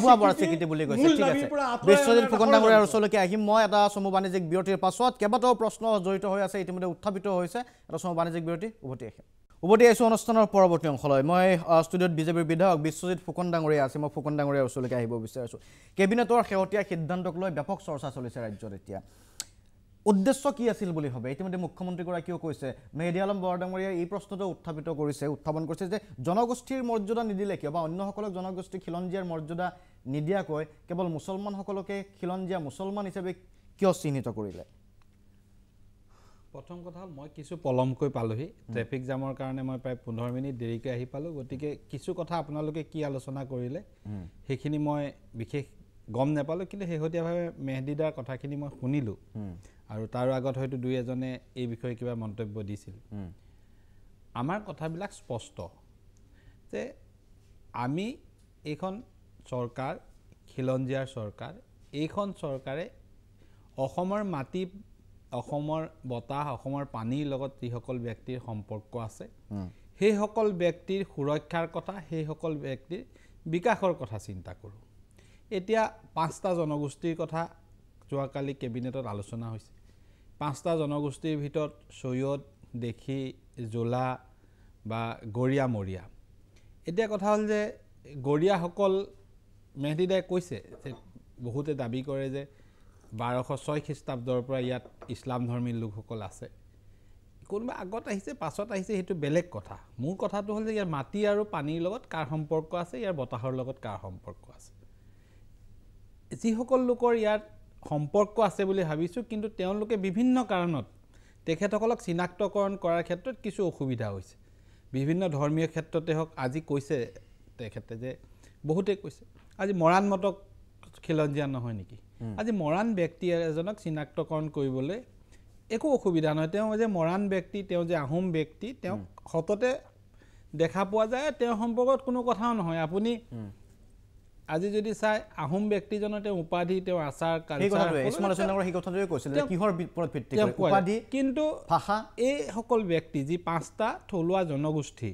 Speaker 1: ভুৱা বৰ স্বীকৃতি বুলি কৈছে। ঠিক আছে, বিশ্বজিৎ ফুকন ডাঙৰীয়াৰ ওচৰলৈকে আহিম মই। এটা চমু বাণিজ্যিক বিৰতিৰ পাছত কেইবাটাও প্ৰশ্ন জড়িত হৈ আছে, ইতিমধ্যে উত্থাপিত হৈছে। এটা চমু বাণিজ্যিক বিৰতি, উভতি আহিছোঁ অনুষ্ঠানৰ পৰৱৰ্তী অংশলৈ। মই ষ্টুডিঅ'ত বিজেপিৰ বিধায়ক বিশ্বজিৎ ফুকন ডাঙৰীয়া আছে। মই ফুকন ডাঙৰীয়াৰ ওচৰলৈকে আহিব বিচাৰিছোঁ। কেবিনেটৰ শেহতীয়া সিদ্ধান্তক লৈ ব্যাপক চৰ্চা চলিছে ৰাজ্যত। এতিয়া উদ্দেশ্য কি আছিল বুলি ভাবে? ইতিমধ্যে মুখ্যমন্ত্ৰীগৰাকীয়েও কৈছে, মেহেদী আলম বৰডাঙৰীয়াই এই প্ৰশ্নটো উত্থাপন কৰিছে যে জনগোষ্ঠীৰ মৰ্যাদা নিদিলে কিয়, বা অন্যসকলক জনগোষ্ঠী খিলঞ্জীয়াৰ মৰ্যাদা নিদিয়াকৈ কেৱল মুছলমানসকলকে খিলঞ্জীয়া মুছলমান হিচাপে কিয় চিহ্নিত কৰিলে?
Speaker 7: প্ৰথম কথা হ'ল মই কিছু পলমকৈ পালোহি, ট্ৰেফিক জামৰ কাৰণে মই প্ৰায় 15 মিনিট দেৰিকৈ আহি পালোঁ। গতিকে কিছু কথা আপোনালোকে কি আলোচনা কৰিলে সেইখিনি মই বিশেষ গম নাপালোঁ, কিন্তু শেহতীয়াভাৱে মেহেদীদাৰ কথাখিনি মই শুনিলোঁ আৰু তাৰ আগত হয়তো দুই এজনে এই বিষয়ে কিবা মন্তব্য দিছিল। আমাৰ কথাবিলাক স্পষ্ট যে আমি এইখন চৰকাৰ, খিলঞ্জীয়াৰ চৰকাৰ, এইখন চৰকাৰে অসমৰ মাটি, অসমৰ বতাহ, অসমৰ পানীৰ লগত যিসকল ব্যক্তিৰ সম্পৰ্ক আছে সেইসকল ব্যক্তিৰ সুৰক্ষাৰ কথা, সেইসকল ব্যক্তিৰ বিকাশৰ কথা চিন্তা কৰোঁ। এতিয়া 5টা জনগোষ্ঠীৰ কথা যোৱাকালি কেবিনেটত আলোচনা হৈছে। 5টা জনগোষ্ঠীৰ ভিতৰত চৈয়দ, দেশী, জোলা বা গৰীয়া, মৰীয়া। এতিয়া কথা হ'ল যে গৰীয়াসকল, মেহেদীদাই কৈছে যে বহুতে দাবী কৰে যে 1206 খ্ৰীষ্টাব্দৰ পৰা ইয়াত ইছলাম ধৰ্মী লোকসকল আছে, কোনোবা আগত আহিছে পাছত আহিছে সেইটো বেলেগ কথা মোৰ কথাটো হ'ল যে ইয়াৰ মাটি আৰু পানীৰ লগত কাৰ সম্পৰ্ক আছে ইয়াৰ বতাহৰ লগত কাৰ সম্পৰ্ক আছে যিসকল লোকৰ ইয়াত সম্পৰ্ক আছে বুলি ভাবিছোঁ কিন্তু তেওঁলোকে বিভিন্ন কাৰণত তেখেতসকলক চিনাক্তকৰণ কৰাৰ ক্ষেত্ৰত কিছু অসুবিধা হৈছে বিভিন্ন ধৰ্মীয় ক্ষেত্ৰতে হওক আজি কৈছে তেখেতে যে বহুতে কৈছে আজি মৰাণ মতক খিলঞ্জীয়া নহয় নেকি আজি মৰাণ ব্যক্তি এজনক চিনাক্তকৰণ কৰিবলৈ একো অসুবিধা নহয় তেওঁ যে মৰাণ ব্যক্তি তেওঁ যে আহোম ব্যক্তি তেওঁ সততে দেখা পোৱা যায় তেওঁৰ সম্পৰ্কত কোনো কথাও নহয় আপুনি আজি যদি চাই আহোম ব্যক্তিজনৰ তেওঁ উপাধি তেওঁ আচাৰ কিন্তু এই সকল ব্যক্তি যি 5টা থলুৱা জনগোষ্ঠী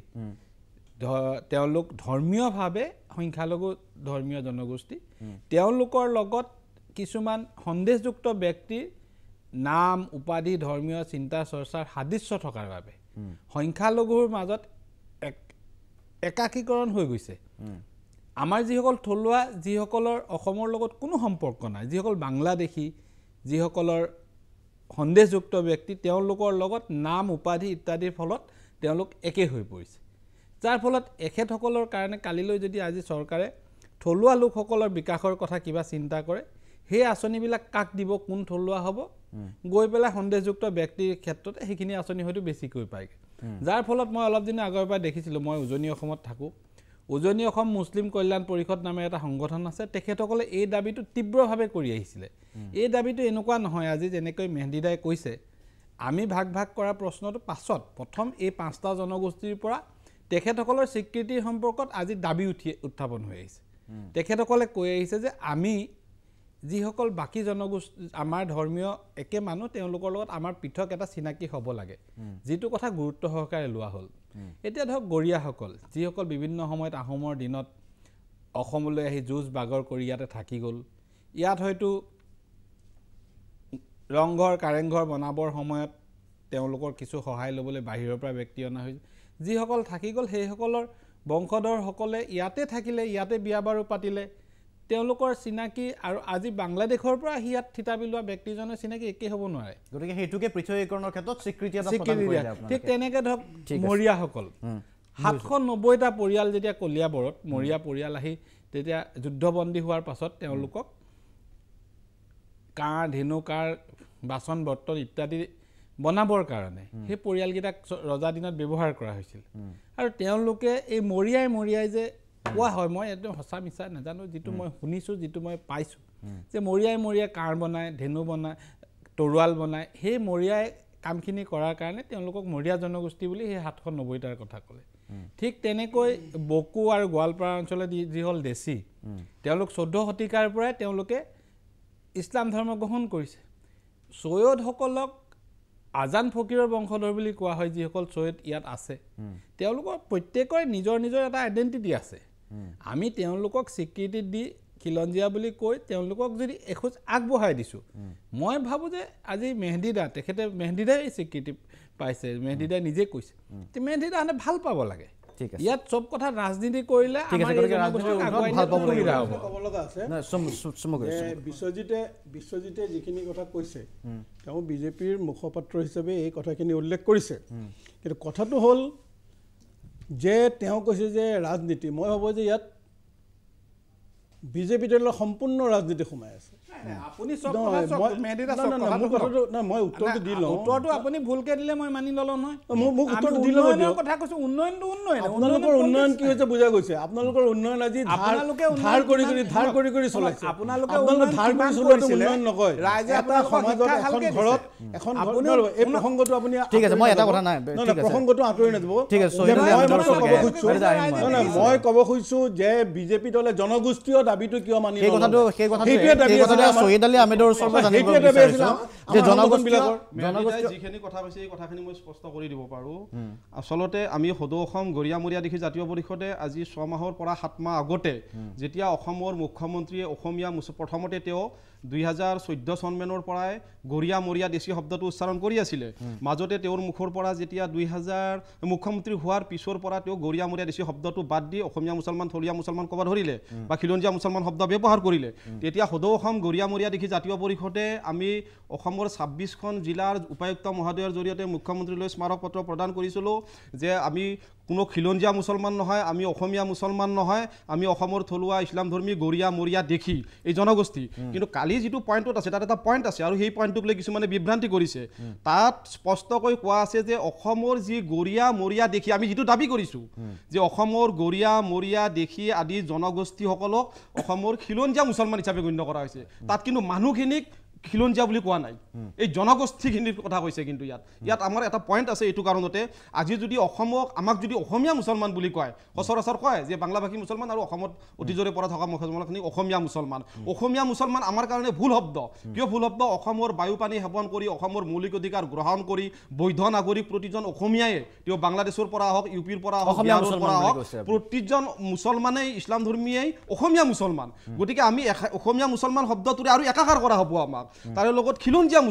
Speaker 7: তেওঁলোক ধৰ্মীয়ভাৱে সংখ্যালঘু ধৰ্মীয় জনগোষ্ঠী তেওঁলোকৰ লগত কিছুমান সন্দেহযুক্ত ব্যক্তিৰ নাম উপাধি ধৰ্মীয় চিন্তা চৰ্চাৰ সাদৃশ্য থকাৰ বাবে সংখ্যালঘুৰ মাজত একাকীকৰণ হৈ গৈছে আমাৰ যিসকল থলুৱা যিসকলৰ অসমৰ লগত কোনো সম্পৰ্ক নাই যিসকল বাংলাদেশী যিসকলৰ সন্দেহযুক্ত ব্যক্তি তেওঁলোকৰ লগত নাম উপাধি ইত্যাদিৰ ফলত তেওঁলোক একে হৈ পৰিছে যাৰ ফলত এখেতসকলৰ কাৰণে কালিলৈ যদি আজি চৰকাৰে থলুৱা লোকসকলৰ বিকাশৰ কথা কিবা চিন্তা কৰে সেই আঁচনিবিলাক কাক দিব কোন থলুৱা হ'ব গৈ পেলাই সন্দেহযুক্ত ব্যক্তিৰ ক্ষেত্ৰত সেইখিনি আঁচনি হয়তো বেছিকৈ পায়গৈ যাৰ ফলত মই অলপ দিন আগৰ পৰা দেখিছিলোঁ মই উজনি অসমত থাকোঁ উজনি অসম মুছলিম কল্যাণ পৰিষদ নামে এটা সংগঠন আছে তেখেতসকলে এই দাবীটো তীব্ৰভাৱে কৰি আহিছিলে এই দাবীটো এনেকুৱা নহয় আজি যেনেকৈ মেহদিদাই কৈছে আমি ভাগ ভাগ কৰা প্ৰশ্নটো পাছত প্ৰথম এই 5টা জনগোষ্ঠীৰ পৰা তেখেতসকলৰ স্বীকৃতিৰ সম্পৰ্কত আজি দাবী উত্থাপন হৈ আহিছে তেখেতসকলে কৈ আহিছে যে আমি যিসকল বাকী জনগোষ্ঠী আমাৰ ধৰ্মীয় একে মানুহ তেওঁলোকৰ লগত আমাৰ পৃথক এটা চিনাকি হ'ব লাগে যিটো কথা গুৰুত্ব সহকাৰে লোৱা হ'ল এতিয়া ধৰক গৰীয়াসকল যিসকল বিভিন্ন সময়ত আহোমৰ দিনত অসমলৈ আহি যুঁজ বাগৰ কৰি ইয়াতে থাকি গ'ল ইয়াত হয়তো ৰংঘৰ কাৰেংঘৰ বনাবৰ সময়ত তেওঁলোকৰ কিছু সহায় ল'বলৈ বাহিৰৰ পৰা ব্যক্তি অনা হৈছে যিসকল থাকি গ'ল সেইসকলৰ বংশধৰসকলে ইয়াতে থাকিলে ইয়াতে বিয়া বাৰু পাতিলে তেওঁলোকৰ চিনাকি আৰু আজি বাংলাদেশৰ পৰা ইয়াত থিতাপি লোৱা ব্যক্তিজনৰ চিনাকি একে হ'ব নোৱাৰে
Speaker 1: গতিকে সেইটোকে পৃথকীকৰণৰ ক্ষেত্ৰত স্বীকৃতি এটা প্ৰদান কৰিলে আপোনালোকে
Speaker 7: ঠিক তেনেকৈ ধৰক মৰিয়াসকল 790টা পৰিয়াল যেতিয়া কলিয়াবৰত মৰিয়া পৰিয়াল আহি তেতিয়া যুদ্ধবন্দী হোৱাৰ পাছত তেওঁলোকক কাঁহ ধেনু কাৰ বাচন বৰ্তন ইত্যাদি বনাবৰ কাৰণে সেই পৰিয়ালকেইটাক ৰজা দিনত ব্যৱহাৰ কৰা হৈছিল আৰু তেওঁলোকে এই মৰিয়াই যে কোৱা হয় মই একদম সঁচা মিছা নাজানো যিটো মই শুনিছোঁ যিটো মই পাইছোঁ যে মৰিয়াই কাঁহ বনায় ধেনু বনায় তৰোৱাল বনায় সেই মৰিয়াই কামখিনি কৰাৰ কাৰণে তেওঁলোকক মৰিয়া জনগোষ্ঠী বুলি সেই 790টাৰ কথা ক'লে ঠিক তেনেকৈ বকু আৰু গোৱালপাৰা অঞ্চলত যি হ'ল দেশী তেওঁলোক 14 শতিকাৰ পৰাই তেওঁলোকে ইছলাম ধৰ্ম গ্ৰহণ কৰিছে চৈয়দসকলক আজান ফকীৰৰ বংশধৰ বুলি কোৱা হয় যিসকল চৈয়দ ইয়াত আছে তেওঁলোকৰ প্ৰত্যেকৰে নিজৰ এটা আইডেণ্টিটি আছে আমি তেওঁলোকক স্বীকৃতি দি খিলঞ্জীয়া বুলি কৈ তেওঁলোকক যদি এখোজ আগবঢ়াই দিছোঁ মই ভাবোঁ যে আজি মেহদিদাই স্বীকৃতি পাইছে মেহদিদাই নিজে কৈছে মেহদিদাহঁতে ভাল পাব লাগে ইয়াত চব কথা ৰাজনীতি কৰিলে
Speaker 5: বিশ্বজিতে যিখিনি কথা কৈছে তেওঁ বিজেপিৰ মুখপাত্ৰ হিচাপে এই কথাখিনি উল্লেখ কৰিছে কিন্তু কথাটো হ'ল যে তেওঁ কৈছে যে ৰাজনীতি মই ভাবোঁ যে ইয়াত বিজেপি দলৰ সম্পূৰ্ণ ৰাজনীতি সোমাই আছে
Speaker 7: আপুনি চব
Speaker 5: মই উত্তৰটো দি লওঁ
Speaker 7: উত্তৰটো আপুনি ভুলকৈ দিলে মই মানি ল'লোঁ নহয়
Speaker 5: মোক উত্তৰটো দি ল'ব দিয়ক
Speaker 7: কথা কৈছোঁ উন্নয়নটো
Speaker 5: আপোনালোকৰ উন্নয়ন কি হৈছে বুজা গৈছে আপোনালোকৰ উন্নয়ন আজি ধাৰ কৰি চলাইছে আপোনালোকে ধাৰ কৰি চলোৱাটো উন্নয়ন নকয় এটা সমাজত এখন ঘৰত এই প্ৰসংগটো আপুনি
Speaker 1: ঠিক আছে মই এটা কথা নাই
Speaker 5: প্ৰসংগটো আঁতৰি নাযাব
Speaker 1: ঠিক আছে
Speaker 5: মই ক'ব খুজিছোঁ যে বিজেপি দলে জনগোষ্ঠীয় দাবীটো কিয় মানি
Speaker 1: সেই কথাটো শহীদ আলী আহমেদৰ ওচৰৰ পৰা জানিব বিচাৰিছোঁ যে জনগোষ্ঠীয়
Speaker 2: যিখিনি কথা কৈছে এই কথাখিনি মই স্পষ্ট কৰি দিব পাৰোঁ আচলতে আমি সদৌ অসম গৰিয়ামৰীয়া দিশী জাতীয় পৰিষদে আজি 6 মাহৰ পৰা 7 মাহ আগতে যেতিয়া অসমৰ মুখ্যমন্ত্ৰীয়ে অসমীয়া প্ৰথমতে তেওঁ 2014 চনমানৰ পৰাই গৰিয়া মৰিয়া দেশী শব্দটো উচ্চাৰণ কৰি আছিলে মাজতে তেওঁৰ মুখৰ পৰা যেতিয়া 2000 মুখ্যমন্ত্ৰী হোৱাৰ পিছৰ পৰা তেওঁ গৰিয়া মৰিয়া দেশী শব্দটো বাদ দি অসমীয়া মুছলমান থলুৱা মুছলমান ক'ব ধৰিলে বা খিলঞ্জীয়া মুছলমান শব্দ ব্যৱহাৰ কৰিলে তেতিয়া সদৌ অসম গৰিয়া মৰিয়া দেশী জাতীয় পৰিষদে আমি অসমৰ 26খন জিলাৰ উপায়ুক্ত মহোদয়ৰ জৰিয়তে মুখ্যমন্ত্ৰীলৈ স্মাৰক পত্ৰ প্ৰদান কৰিছিলোঁ যে আমি কোনো খিলঞ্জীয়া মুছলমান নহয় আমি অসমীয়া মুছলমান নহয় আমি অসমৰ থলুৱা ইছলাম ধৰ্মী গৰিয়া মৰিয়া দেখি এই জনগোষ্ঠী কিন্তু কালি যিটো পইণ্টত আছে তাত এটা পইণ্ট আছে আৰু সেই পইণ্টটোক লৈ কিছুমানে বিভ্ৰান্তি কৰিছে তাত স্পষ্টকৈ কোৱা আছে যে অসমৰ যি গৰিয়া মৰিয়া দেখি আমি যিটো দাবী কৰিছোঁ যে অসমৰ গৰিয়া মৰিয়া দেখি আদি জনগোষ্ঠীসকলক অসমৰ খিলঞ্জীয়া মুছলমান হিচাপে গণ্য কৰা হৈছে তাত কিন্তু মানুহখিনিক খিলঞ্জীয়া বুলি কোৱা নাই এই জনগোষ্ঠীখিনিৰ কথা কৈছে কিন্তু ইয়াত আমাৰ এটা পইণ্ট আছে এইটো কাৰণতে আজি যদি অসমক আমাক যদি অসমীয়া মুছলমান বুলি কয় সচৰাচৰ কয় যে বাংলাভাষী মুছলমান আৰু অসমত অতীজৰে পৰা থকা মুছলমানখিনি অসমীয়া মুছলমান আমাৰ কাৰণে ভুল শব্দ কিয় ভুল শব্দ অসমৰ বায়ু পানী সেৱন কৰি অসমৰ মৌলিক অধিকাৰ গ্ৰহণ কৰি বৈধ নাগৰিক প্ৰতিজন অসমীয়াই তেওঁ বাংলাদেশৰ পৰা হওক ইউপিৰ পৰা হওক বিহাৰৰ পৰা হওক প্ৰতিজন মুছলমানেই ইছলাম ধৰ্মীয়েই অসমীয়া মুছলমান গতিকে আমি অসমীয়া মুছলমান শব্দটোৰে আৰু একাকাৰ কৰা হ'ব আমাক তাৰে লগত খিলঞ্জীয়া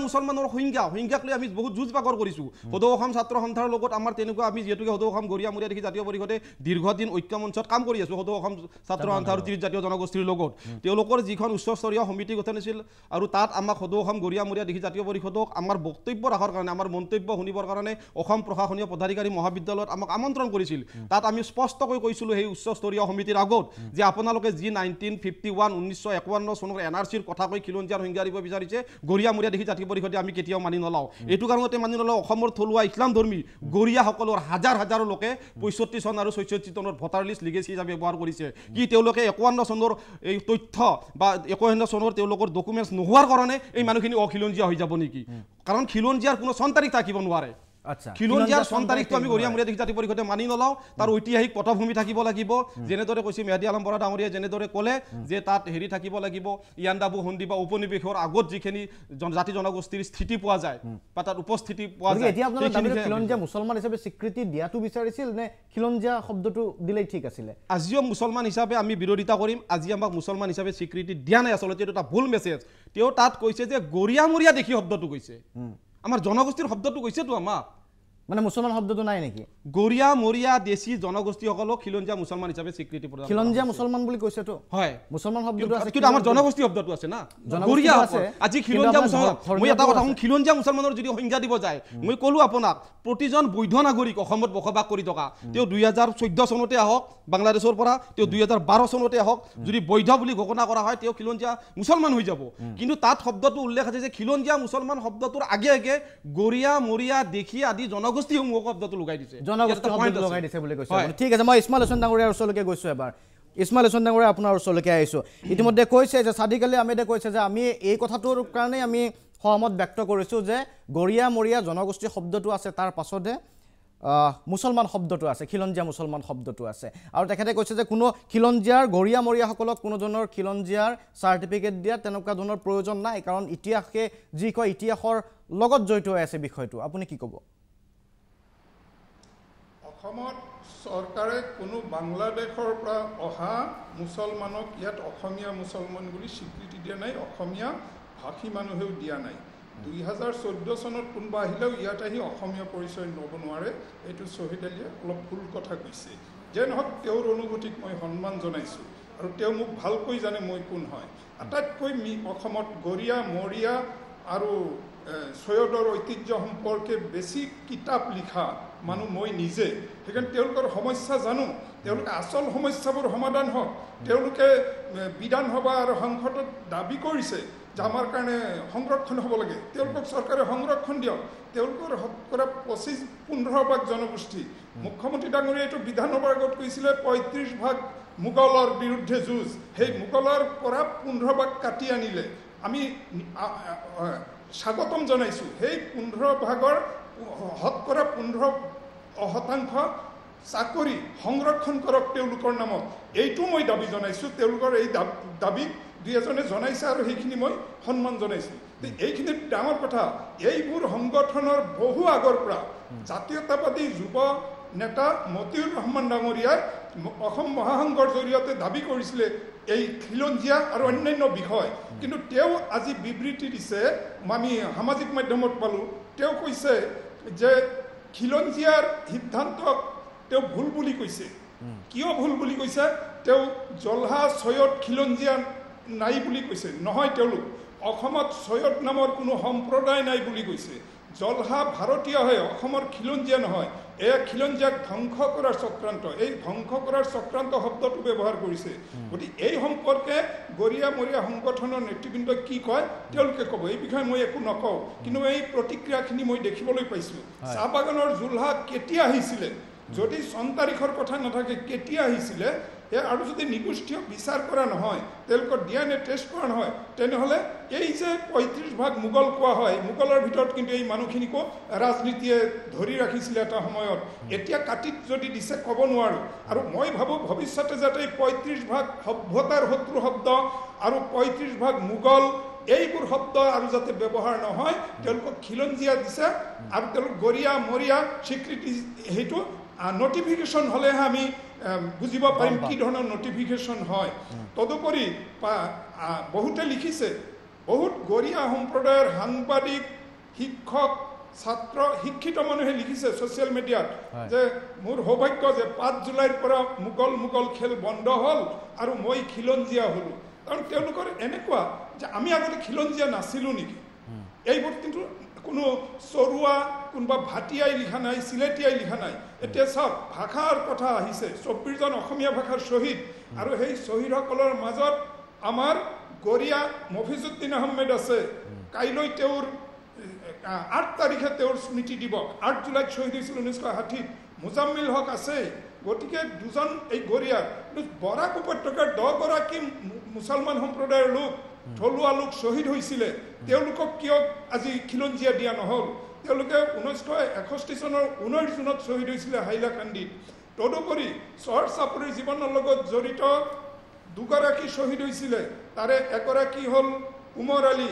Speaker 2: মুছলমানৰ সংজ্ঞাক লৈ আমি বহুত যুঁজ বাগৰ কৰিছোঁ সদৌ অসম ছাত্ৰ সন্থাৰ লগত আমাৰ তেনেকুৱা আমি যিহেতুকে সদৌ অসম গৰিয়া মৰিয়া দেখি জাতীয় পৰিষদে দীৰ্ঘদিন ঐক্য মঞ্চত কাম কৰি আছোঁ সদৌ অসম ছাত্ৰ সন্থা আৰু 30 জাতীয় জনগোষ্ঠীৰ লগত তেওঁলোকৰ যিখন উচ্চস্তৰীয় সমিতি গঠন হৈছিল আৰু তাত আমাক সদৌ অসম গৰিয়া মৰিয়া দেখি জাতীয় পৰিষদক আমাৰ বক্তব্য ৰাখাৰ কাৰণে আমাৰ মন্তব্য শুনিবৰ কাৰণে অসম প্ৰশাসনীয় পদাধিকাৰী মহাবিদ্যালয়ত আমাক আমন্ত্ৰণ কৰিছিল তাত আমি স্পষ্টকৈ কৈছিলোঁ সেই উচ্চস্তৰীয় সমিতিৰ আগত যে আপোনালোকে যি 1951 চনৰ NRCৰ কথা কৈ খিলঞ্জীয়াৰ সংজ্ঞা দিব বিচাৰিছে গৰিয়া মৰিয়া দেখি জাতীয় পৰিষদে আমি কেতিয়াও মানি নলওঁ এইটো কাৰণতে মানি নলওঁ অসমৰ থলুৱা ইছলাম ধৰ্মী গৰিয়াসকলৰ হাজাৰ লোকে 65 চন আৰু 66 চনৰ ভোটাৰ লিষ্ট লিগেচি হিচাপে ব্যৱহাৰ কৰিছে কি তেওঁলোকে 51 চনৰ এই তথ্য বা 51 চনৰ তেওঁলোকৰ ডকুমেণ্টছ নোহোৱাৰ কাৰণে এই মানুহখিনি অখিলঞ্জীয়া হৈ যাব নেকি কাৰণ খিলঞ্জীয়াৰ কোনো চন তাৰিখ থাকিব নোৱাৰে খিলঞ্জীয়াৰ চন তাৰিখটো আমি গৰিয়া মৰিয়া দেখি জাতীয় পৰিষদে মানি নলওঁ তাৰ ঐতিহাসিক পটভূমি থাকিব লাগিব যেনেদৰে কৈছে মেহেদী আলম বৰা ডাঙৰীয়াই যেনেদৰে ক'লে যে তাত হেৰি থাকিব লাগিব ইয়াণ্ডাবু সন্ধি বা উপনিৱেশৰ আগত যিখিনি জাতি জনগোষ্ঠীৰ স্থিতি পোৱা যায় বা তাত উপস্থিতি পোৱা যায়
Speaker 1: এতিয়া আপোনালোকে খিলঞ্জীয়া মুছলমান হিচাপে স্বীকৃতি দিয়াটো বিচাৰিছিল নে খিলঞ্জীয়া শব্দটো দিলেই ঠিক আছিলে
Speaker 2: আজিও মুছলমান হিচাপে আমি বিৰোধিতা কৰিম আজি আমাক মুছলমান হিচাপে স্বীকৃতি দিয়া নাই আচলতে এইটো এটা ভুল মেছেজ তেওঁ তাত কৈছে যে গৰিয়া মৰিয়া দেখি শব্দটো কৈছে আমাৰ জনগোষ্ঠীৰ শব্দটো কৈছেতো আমাক
Speaker 1: মানে মুছলমান শব্দটো নাই নেকি
Speaker 2: গৰিয়া মৰিয়া দেশী জনগোষ্ঠীসকলক খিলঞ্জীয়া মুছলমান হিচাপে স্বীকৃতি প্ৰদান
Speaker 1: খিলঞ্জীয়া মুছলমান বুলি কৈছেতো
Speaker 2: হয়
Speaker 1: মুছলমান শব্দটো আছে
Speaker 2: কিন্তু আমাৰ জনগোষ্ঠী শব্দটো আছে না গৰিয়া আছে আজি খিলঞ্জীয়া মুছলমান মই এটা কথা খিলঞ্জীয়া মুছলমানৰ যদি সংজ্ঞা দিব যায় মই ক'লো আপোনাক প্ৰতিজন বৈধ নাগৰিক অসমত বসবাস কৰি থকা তেওঁ 2014 চনতে আহক বাংলাদেশৰ পৰা তেওঁ 2012 চনতে আহক যদি বৈধ বুলি ঘোষণা কৰা হয় তেওঁ খিলঞ্জীয়া মুছলমান হৈ যাব কিন্তু তাত শব্দটো উল্লেখ আছে যে খিলঞ্জীয়া মুছলমান শব্দটোৰ আগে গৰিয়া মৰিয়া দেখি আদি জনগোষ্ঠীসমূহক শব্দটো লগাই দিছে
Speaker 1: জনগোষ্ঠী শব্দটো লগাই দিছে বুলি কৈছে ঠিক আছে মই ইছমাইল হোসেন ডাঙৰীয়াৰ ওচৰলৈকে গৈছোঁ এবাৰ ইছমাইল হোসেন ডাঙৰীয়া আপোনাৰ ওচৰলৈকে আহিছোঁ ইতিমধ্যে কৈছে যে সাদিক আলী আহমেদে কৈছে যে আমি এই কথাটোৰ কাৰণে আমি সহমত ব্যক্ত কৰিছোঁ যে গৰিয়া মৰিয়া জনগোষ্ঠী শব্দটো আছে তাৰ পাছতে মুছলমান শব্দটো আছে খিলঞ্জীয়া মুছলমান শব্দটো আছে আৰু তেখেতে কৈছে যে কোনো খিলঞ্জীয়াৰ গৰিয়া মৰিয়াসকলক কোনো ধৰণৰ খিলঞ্জীয়াৰ চাৰ্টিফিকেট দিয়া তেনেকুৱা ধৰণৰ প্ৰয়োজন নাই কাৰণ ইতিহাসে যি কয় ইতিহাসৰ লগত জড়িত হৈ আছে বিষয়টো আপুনি কি ক'ব
Speaker 3: অসমত চৰকাৰে কোনো বাংলাদেশৰ পৰা অহা মুছলমানক ইয়াত অসমীয়া মুছলমান বুলি স্বীকৃতি দিয়া নাই অসমীয়া ভাষী মানুহেও দিয়া নাই 2014 চনত কোনোবা আহিলেও ইয়াত আহি অসমীয়া পৰিচয় ল'ব নোৱাৰে এইটো শ্বহীদ আলীয়ে অলপ ভুল কথা কৈছে যে নহওক তেওঁৰ অনুভূতিক মই সন্মান জনাইছোঁ আৰু তেওঁ মোক ভালকৈ জানে মই কোন হয় আটাইতকৈ অসমত গৰিয়া মৰিয়া আৰু সৈয়দৰ ঐতিহ্য সম্পৰ্কে বেছি কিতাপ লিখা মানুহ মই নিজে সেইকাৰণে তেওঁলোকৰ সমস্যা জানো তেওঁলোকে আচল সমস্যাবোৰ সমাধান হওক তেওঁলোকে বিধানসভা আৰু সংসদত দাবী কৰিছে যে আমাৰ কাৰণে সংৰক্ষণ হ'ব লাগে তেওঁলোকক চৰকাৰে সংৰক্ষণ দিয়ক তেওঁলোকৰ শতকৰা 15% জনগোষ্ঠী মুখ্যমন্ত্ৰী ডাঙৰীয়াই এইটো বিধানসভাৰ আগত কৈছিলে 35% মোগলৰ বিৰুদ্ধে যুঁজ সেই মোগলৰ পৰা 15% কাটি আনিলে আমি স্বাগতম জনাইছোঁ সেই 15%ৰ শতকৰা 15% চাকৰি সংৰক্ষণ কৰক তেওঁলোকৰ নামত এইটো মই দাবী জনাইছোঁ তেওঁলোকৰ এই দাবীক দুই এজনে জনাইছে আৰু সেইখিনি মই সন্মান জনাইছোঁ এইখিনি ডাঙৰ কথা এইবোৰ সংগঠনৰ বহু আগৰ পৰা জাতীয়তাবাদী যুৱ নেতা মতিউৰ ৰহমান ডাঙৰীয়াই অসম মহাসংঘৰ জৰিয়তে দাবী কৰিছিলে এই খিলঞ্জীয়া আৰু অন্যান্য বিষয়, কিন্তু তেওঁ আজি বিবৃতি দিছে, আমি সামাজিক মাধ্যমত পালোঁ, তেওঁ কৈছে যে খিলঞ্জীয়াৰ সিদ্ধান্তক তেওঁ ভুল বুলি কৈছে। কিয় ভুল বুলি কৈছে? তেওঁ জলহা চৈয়দ খিলঞ্জীয়া নাই বুলি কৈছে। নহয়, তেওঁলোক অসমত চৈয়দ নামৰ কোনো সম্প্ৰদায় নাই বুলি কৈছে। জলহা ভাৰতীয় হয়, অসমৰ খিলঞ্জীয়া নহয়। এয়া খিলঞ্জীয়াক ধ্বংস কৰাৰ চক্ৰান্ত, এই ধ্বংস কৰাৰ চক্ৰান্ত শব্দটো ব্যৱহাৰ কৰিছে। গতিকে এই সম্পৰ্কে গৰিয়া মৰিয়া সংগঠনৰ নেতৃবৃন্দই কি কয় তেওঁলোকে ক'ব, এই বিষয়ে মই একো নকওঁ, কিন্তু এই প্ৰতিক্ৰিয়াখিনি মই দেখিবলৈ পাইছোঁ। চাহ বাগানৰ জোলহা কেতিয়া আহিছিলে, যদি 4 তাৰিখৰ কথা নাথাকে, কেতিয়া আহিছিলে আৰু যদি নিগোষ্ঠীয় বিচাৰ কৰা নহয়, তেওঁলোকৰ DNA টেষ্ট কৰা নহয়, তেনেহ'লে এই যে 35% মোগল কোৱা হয়, মোগলৰ ভিতৰত কিন্তু এই মানুহখিনিকো ৰাজনীতিয়ে ধৰি ৰাখিছিলে এটা সময়ত। এতিয়া কাটিত যদি দিছে ক'ব নোৱাৰোঁ। আৰু মই ভাবোঁ ভৱিষ্যতে যাতে 35% সভ্যতাৰ শত্ৰু শব্দ আৰু 35% মোগল এইবোৰ শব্দ আৰু যাতে ব্যৱহাৰ নহয়, তেওঁলোকক খিলঞ্জীয়া দিছে আৰু তেওঁলোক গৰিয়া মৰিয়া স্বীকৃতি, সেইটো নটিফিকেশ্যন হ'লেহে আমি বুজিব পাৰিম কি ধৰণৰ নটিফিকেশ্যন হয়। তদুপৰি বহুতে লিখিছে, বহুত গৰিয়া সম্প্ৰদায়ৰ সাংবাদিক, শিক্ষক, ছাত্ৰ, শিক্ষিত মানুহে লিখিছে ছ'চিয়েল মিডিয়াত যে মোৰ সৌভাগ্য যে 5 জুলাইৰ পৰা মোগল খেল বন্ধ হ'ল আৰু মই খিলঞ্জীয়া হ'লোঁ। কাৰণ তেওঁলোকৰ এনেকুৱা যে আমি আগতে খিলঞ্জীয়া নাছিলোঁ নেকি? এইবোৰ কিন্তু কোনো চৰুৱা, কোনোবা ভাটিয়াই লিখা নাই, চিলেটিয়াই লিখা নাই। এতিয়া চাওক, ভাষাৰ কথা আহিছে, 24জন অসমীয়া ভাষাৰ শ্বহীদ, আৰু সেই শ্বহীদসকলৰ মাজত আমাৰ গৰিয়া মফিজুদ্দিন আহমেদ আছে। কাইলৈ তেওঁৰ 8 তাৰিখে তেওঁৰ স্মৃতি দিৱস, 8 জুলাইত শ্বহীদ হৈছিল 1960। মুজাম্মিল হক আছে। গতিকে দুজন এই গৰিয়াৰ, বৰাক উপত্যকাৰ 10 গৰাকী মুছলমান সম্প্ৰদায়ৰ লোক, থলুৱা লোক শ্বহীদ হৈছিলে। তেওঁলোকক কিয় আজি খিলঞ্জীয়া দিয়া নহ'ল? তেওঁলোকে 1961 চনৰ 19 জুনত শ্বহীদ হৈছিলে হাইলাকান্দিত। তদুপৰি চহৰ চাপৰিৰ জীৱনৰ লগত জড়িত 2 গৰাকী শ্বহীদ হৈছিলে, তাৰে এগৰাকী হ'ল উমৰ আলী।